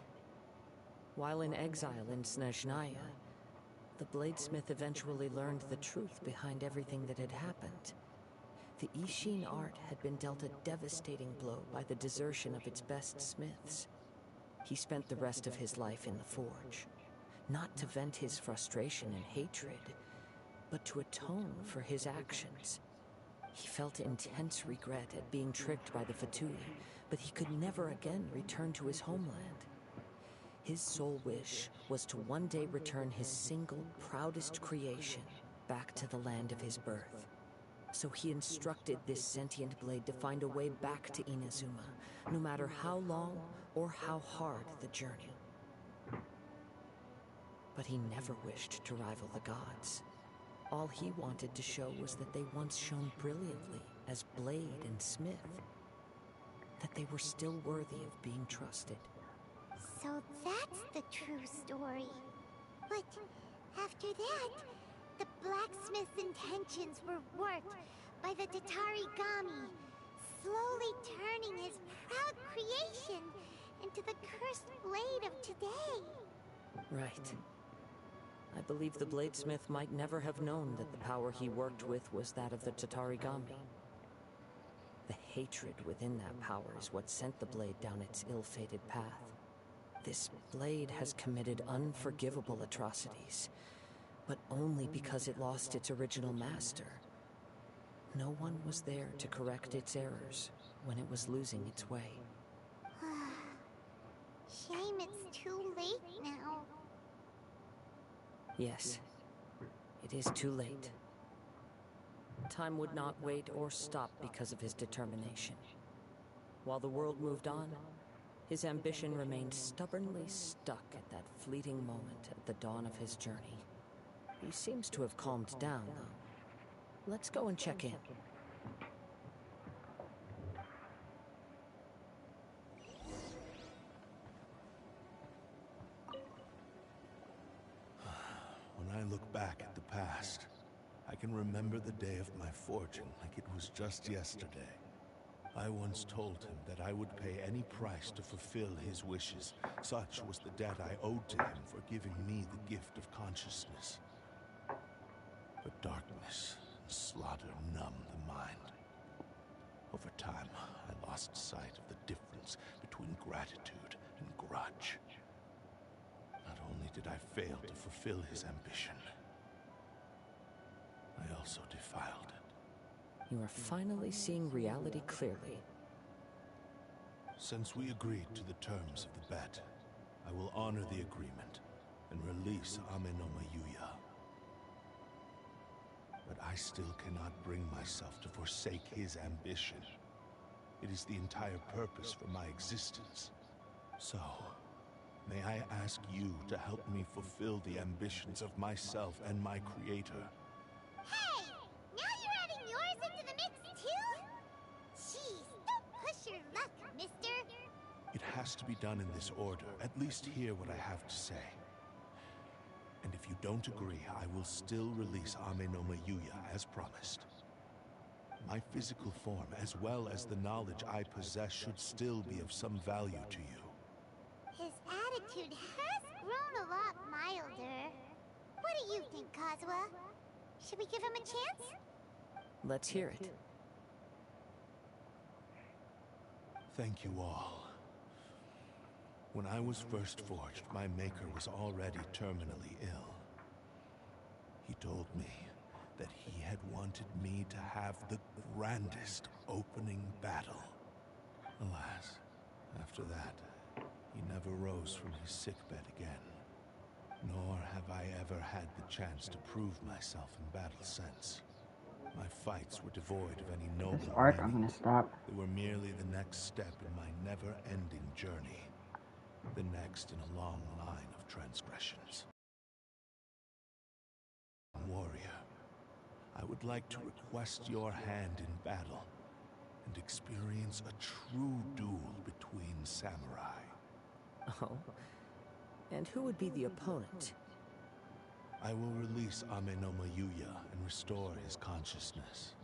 While in exile in Snezhnaya, the bladesmith eventually learned the truth behind everything that had happened. The Ishin art had been dealt a devastating blow by the desertion of its best smiths. He spent the rest of his life in the forge, not to vent his frustration and hatred, but to atone for his actions. He felt intense regret at being tricked by the Fatui, but he could never again return to his homeland. His sole wish was to one day return his single, proudest creation back to the land of his birth. So he instructed this sentient blade to find a way back to Inazuma, no matter how long or how hard the journey. But he never wished to rival the gods. All he wanted to show was that they once shone brilliantly as blade and smith, that they were still worthy of being trusted.
So that's the true story. But after that, the blacksmith's intentions were worked by the Tatarigami, slowly turning his proud creation into the cursed blade of today.
Right. I believe the bladesmith might never have known that the power he worked with was that of the Tatarigami. The hatred within that power is what sent the blade down its ill-fated path. This blade has committed unforgivable atrocities, but only because it lost its original master. No one was there to correct its errors when it was losing its way.
Shame it's too late now.
Yes, it is too late. Time would not wait or stop because of his determination. While the world moved on, his ambition remained stubbornly stuck at that fleeting moment at the dawn of his journey. He seems to have calmed down, though. Let's go and check in.
When I look back at the past, I can remember the day of my fortune like it was just yesterday. I once told him that I would pay any price to fulfill his wishes. Such was the debt I owed to him for giving me the gift of consciousness. But darkness and slaughter numbed the mind. Over time, I lost sight of the difference between gratitude and grudge. Not only did I fail to fulfill his ambition, I also defiled it.
You are finally seeing reality clearly.
Since we agreed to the terms of the bet, I will honor the agreement and release Ame no Mayuya. But I still cannot bring myself to forsake his ambition. It is the entire purpose for my existence. So, may I ask you to help me fulfill the ambitions of myself and my creator?
Hey! Now you're adding yours into the mix, too? Jeez, don't push your luck, mister.
It has to be done in this order. At least hear what I have to say. And if you don't agree, I will still release Ame no Mayuya as promised. My physical form, as well as the knowledge I possess, should still be of some value to you.
His attitude has grown a lot milder. What do you think, Kazuha? Should we give him a chance?
Let's hear it.
Thank you all. When I was first forged, my maker was already terminally ill. He told me that he had wanted me to have the grandest opening battle. Alas, after that, he never rose from his sickbed again. Nor have I ever had the chance to prove myself in battle since. My fights were devoid of any noble
This arc, I'm
meaning.
gonna stop.
They were merely the next step in my never-ending journey. The next in a long line of transgressions. Warrior, I would like to request your hand in battle and experience a true duel between samurai.
Oh? And who would be the opponent?
I will release Ame no Mayuya and restore his consciousness.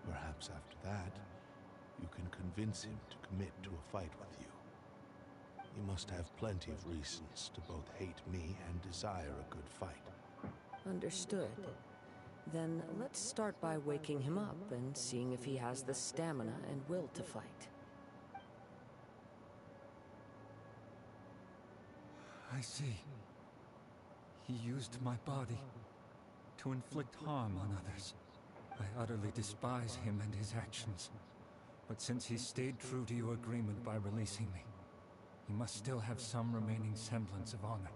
Perhaps after that, you can convince him to commit to a fight with you. He must have plenty of reasons to both hate me and desire a good fight.
Understood. Then let's start by waking him up and seeing if he has the stamina and will to fight.
I see. He used my body to inflict harm on others. I utterly despise him and his actions. But since he stayed true to your agreement by releasing me, he must still have some remaining semblance of honor.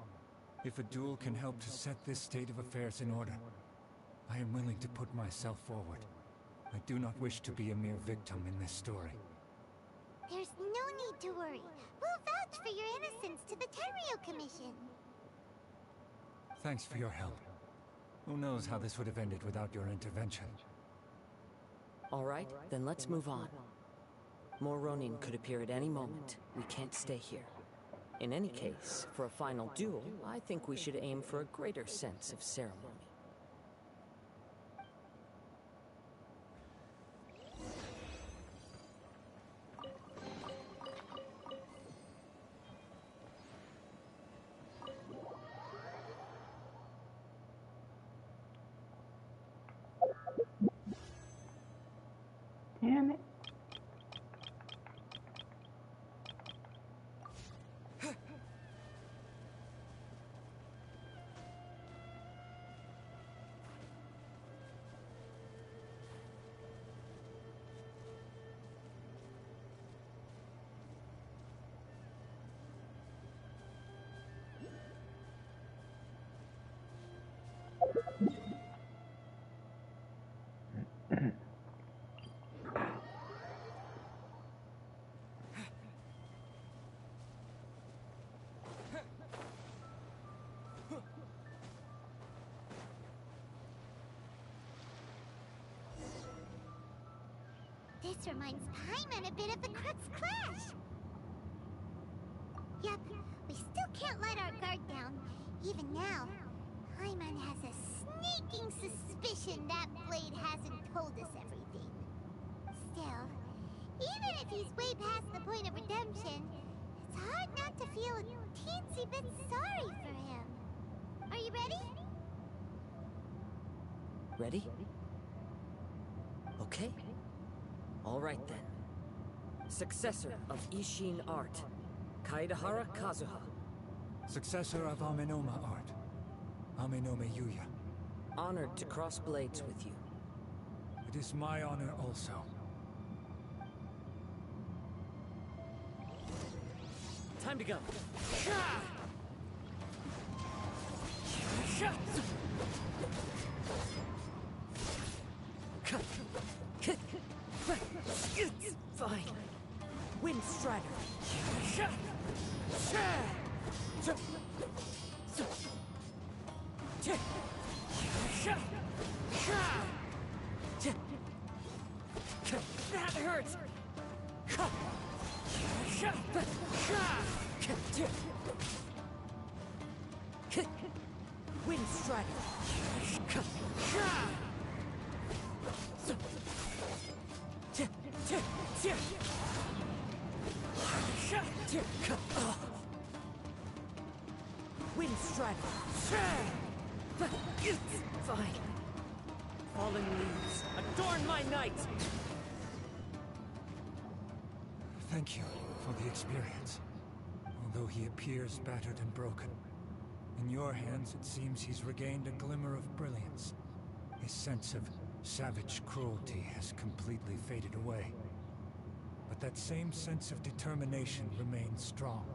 If a duel can help to set this state of affairs in order, I am willing to put myself forward. I do not wish to be a mere victim in this story.
There's no need to worry. We'll vouch for your innocence to the Tenryo Commission.
Thanks for your help. Who knows how this would have ended without your intervention?
All right, then let's move on. More Ronin could appear at any moment. We can't stay here. In any case, for a final duel, I think we should aim for a greater sense of ceremony.
Damn it.
This reminds Paimon a bit of the Crux Clash. Yep, we still can't let our guard down. Even now, Paimon has a sneaking suspicion that Blade hasn't told us everything. Still, even if he's way past the point of redemption, it's hard not to feel a teensy bit sorry for him. Are you ready?
Ready? Okay. All right then. Successor of Ishin art, Kaedahara Kazuha.
Successor of Amenoma art, Amenome Yuya.
Honored to cross blades with you.
It is my honor also.
Time to go. Fine. Wind Strider. That hurts. Wind Strider. Wind Strider. Fine. Fallen leaves, adorn my night!
Thank you for the experience. Although he appears battered and broken, in your hands it seems he's regained a glimmer of brilliance. His sense of savage cruelty has completely faded away. But that same sense of determination remains strong.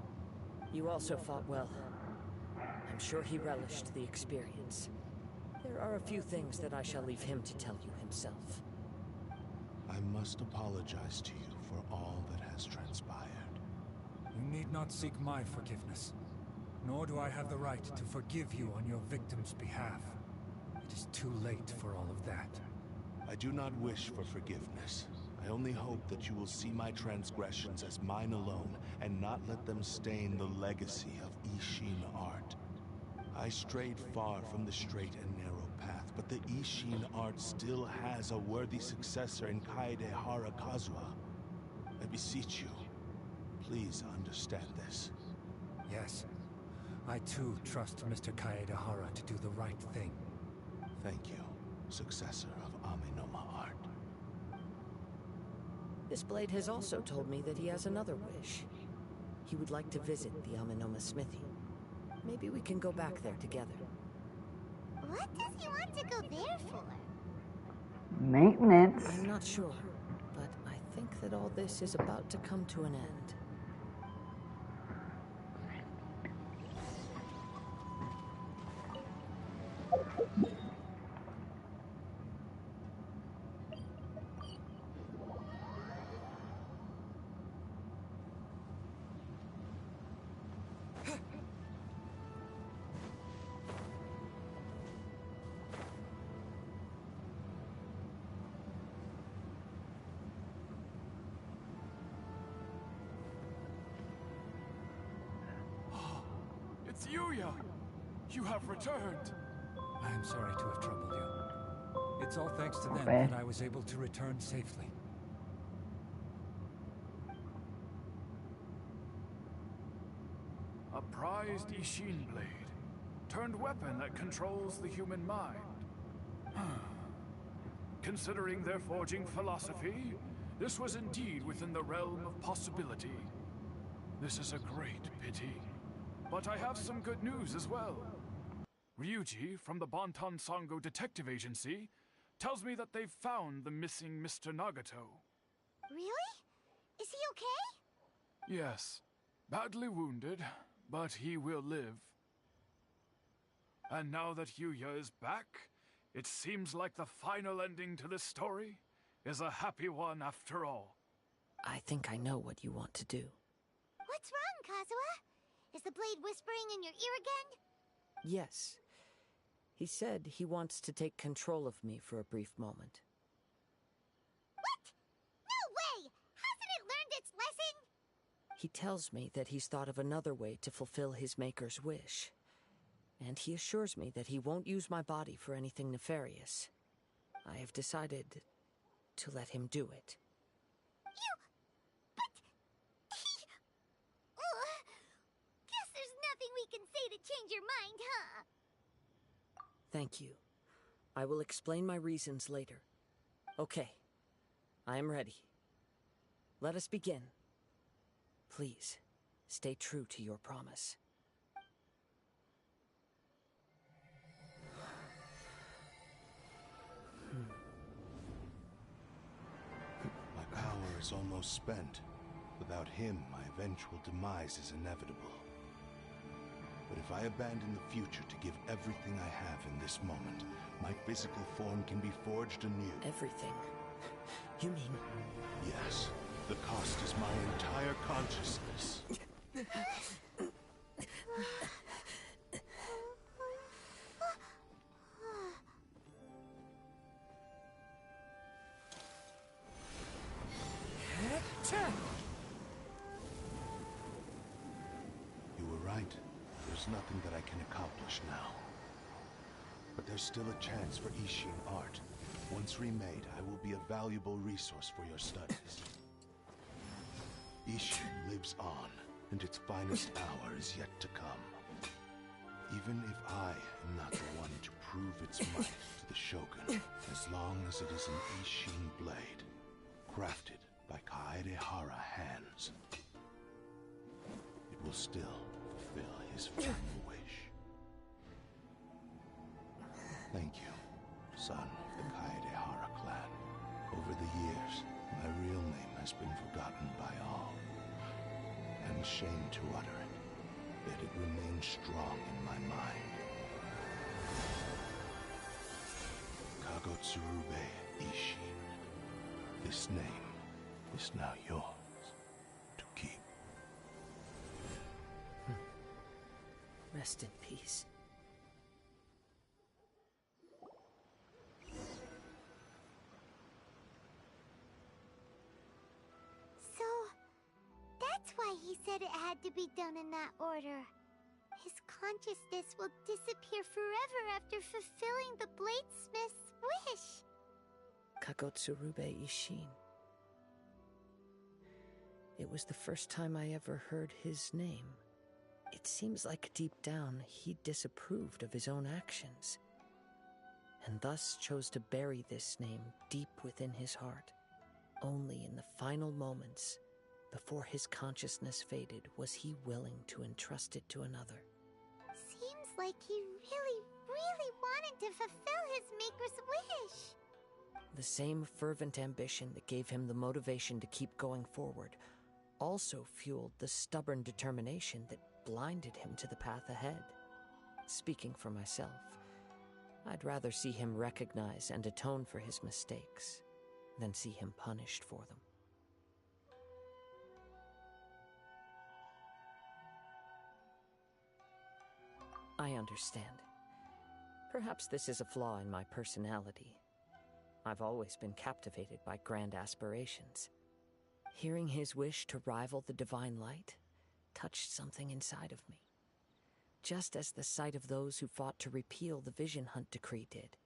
You also fought well. I'm sure he relished the experience. There are a few things that I shall leave him to tell you himself.
I must apologize to you for all that has transpired.
You need not seek my forgiveness, nor do I have the right to forgive you on your victim's behalf. It is too late for all of that.
I do not wish for forgiveness. I only hope that you will see my transgressions as mine alone and not let them stain the legacy of Ishin art. I strayed far from the straight and narrow path, but the Ishin art still has a worthy successor in Kaedahara Kazuha. I beseech you, please understand this.
Yes, I too trust Mr. Kaedahara to do the right thing.
Thank you, successor of Amenoma art.
This blade has also told me that he has another wish. He would like to visit the Amenoma smithy. Maybe we can go back there together.
What does he want to go there for?
Maintenance.
I'm not sure, but I think that all this is about to come to an end.
It's Yuya! You have returned!
I am sorry to have troubled you. It's all thanks to them
Okay.
that I was able to return safely.
A prized Ishin blade, turned weapon that controls the human mind. Considering their forging philosophy, this was indeed within the realm of possibility. This is a great pity. But I have some good news as well. Ryuji from the Bantan Sango Detective Agency tells me that they've found the missing Mr. Nagato.
Really? Is he okay?
Yes, badly wounded, but he will live. And now that Yuya is back, it seems like the final ending to this story is a happy one after all.
I think I know what you want to do.
What's wrong, Kazuha? Is the blade whispering in your ear again?
Yes. He said he wants to take control of me for a brief moment.
What? No
He tells me that he's thought of another way to fulfill his maker's wish. And he assures me that he won't use my body for anything nefarious. I have decided to let him do it.
Guess there's nothing we can say to change your mind, huh?
Thank you. I will explain my reasons later. Okay. I am ready. Let us begin. Please, stay true to your promise.
My power is almost spent. Without him, my eventual demise is inevitable. But if I abandon the future to give everything I have in this moment, my physical form can be forged anew.
Everything? You mean...
Yes. The cost is my entire consciousness. You were right. There's nothing that I can accomplish now. But there's still a chance for Ishin art. Once remade, I will be a valuable resource for your studies. Ishin lives on, and its finest hour is yet to come. Even if I am not the one to prove its might to the Shogun, as long as it is an Ishin blade, crafted by Kaedehara hands, it will still fulfill his final wish. Thank you, son of the Kaedehara clan. Over the years, my real name has been forgotten by all. I'm ashamed to utter it, yet it remains strong in my mind. Kagotsurube Ishin. This name is now yours to keep.
Rest in peace.
So, that's why he said it had to be done in that order. His consciousness will disappear forever after fulfilling the bladesmith's wish.
Kagotsurube Ishin. It was the first time I ever heard his name. It seems like deep down he disapproved of his own actions, and thus chose to bury this name deep within his heart. Only in the final moments, before his consciousness faded, was he willing to entrust it to another.
Seems like he really wanted to fulfill his maker's wish.
The same fervent ambition that gave him the motivation to keep going forward also fueled the stubborn determination that blinded him to the path ahead. Speaking for myself, I'd rather see him recognize and atone for his mistakes than see him punished for them. I understand. Perhaps this is a flaw in my personality. I've always been captivated by grand aspirations. Hearing his wish to rival the divine light touched something inside of me, just as the sight of those who fought to repeal the Vision Hunt decree did.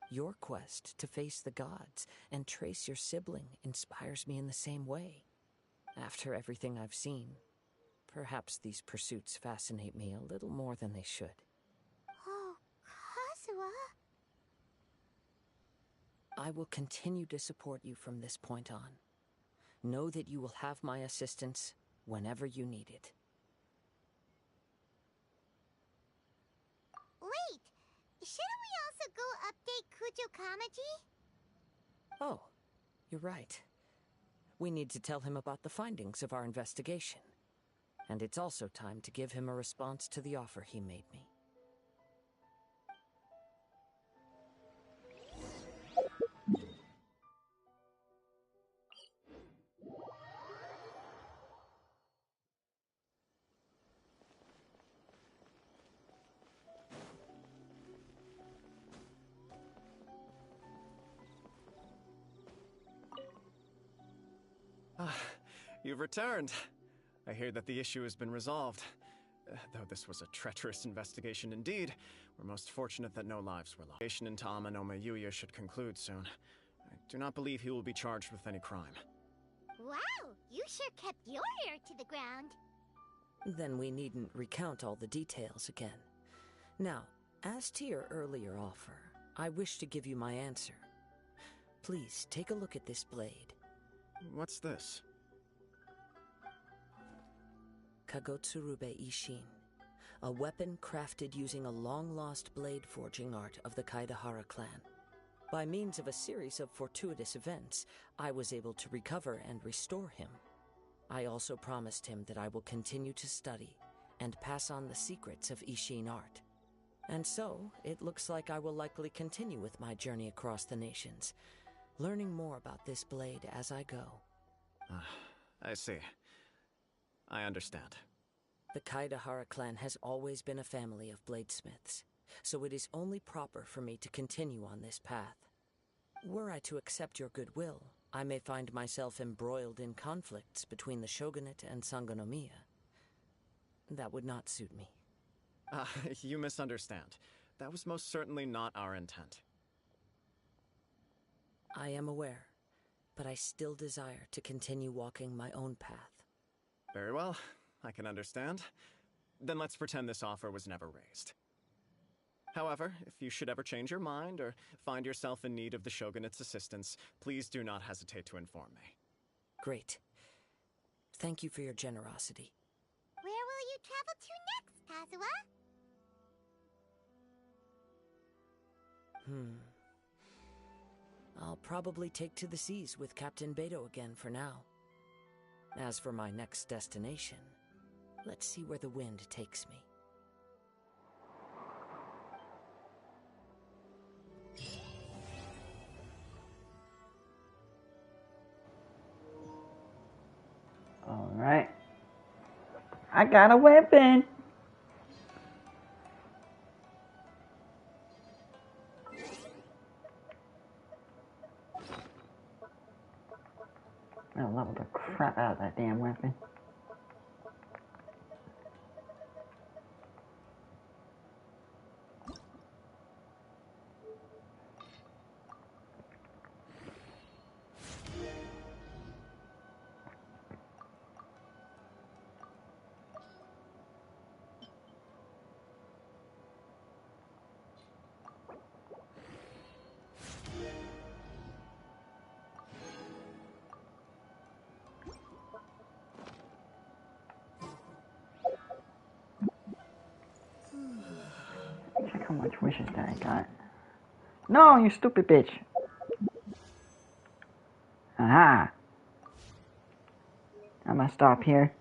Your quest to face the gods and trace your sibling inspires me in the same way. After everything I've seen, perhaps these pursuits fascinate me a little more than they should.
Oh, Kazuha?
I will continue to support you from this point on. Know that you will have my assistance whenever you need it.
Wait! Shouldn't we also go update Kujo Kamaji?
Oh, you're right. We need to tell him about the findings of our investigation. And it's also time to give him a response to the offer he made me.
You've returned. I hear that the issue has been resolved. Though this was a treacherous investigation indeed, we're most fortunate that no lives were lost. Investigation into Amanome Yuya should conclude soon. I do not believe he will be charged with any crime.
Wow, you sure kept your ear to the ground.
Then we needn't recount all the details again. Now, as to your earlier offer, I wish to give you my answer. Please take a look at this blade.
What's this?
Kagotsurube Ishin, a weapon crafted using a long-lost blade forging art of the Kaidahara clan. By means of a series of fortuitous events, I was able to recover and restore him. I also promised him that I will continue to study and pass on the secrets of Ishin art. And so, it looks like I will likely continue with my journey across the nations, learning more about this blade as I go.
I see. I understand.
The Kaidahara clan has always been a family of bladesmiths, so it is only proper for me to continue on this path. Were I to accept your goodwill, I may find myself embroiled in conflicts between the shogunate and Sangonomiya. That would not suit me.
You misunderstand. That was most certainly not our intent.
I am aware, but I still desire to continue walking my own path.
Very well, I can understand. Then let's pretend this offer was never raised. However, if you should ever change your mind or find yourself in need of the Shogunate's assistance, please do not hesitate to inform me.
Great. Thank you for your generosity.
Where will you travel to next, Kazuha?
I'll probably take to the seas with Captain Beto again for now. As for my next destination, let's see where the wind takes me.
Alright. I got a weapon! I love the crap out of that damn weapon. Check how much wishes that I got. No, you stupid bitch. Aha. I'm gonna stop here.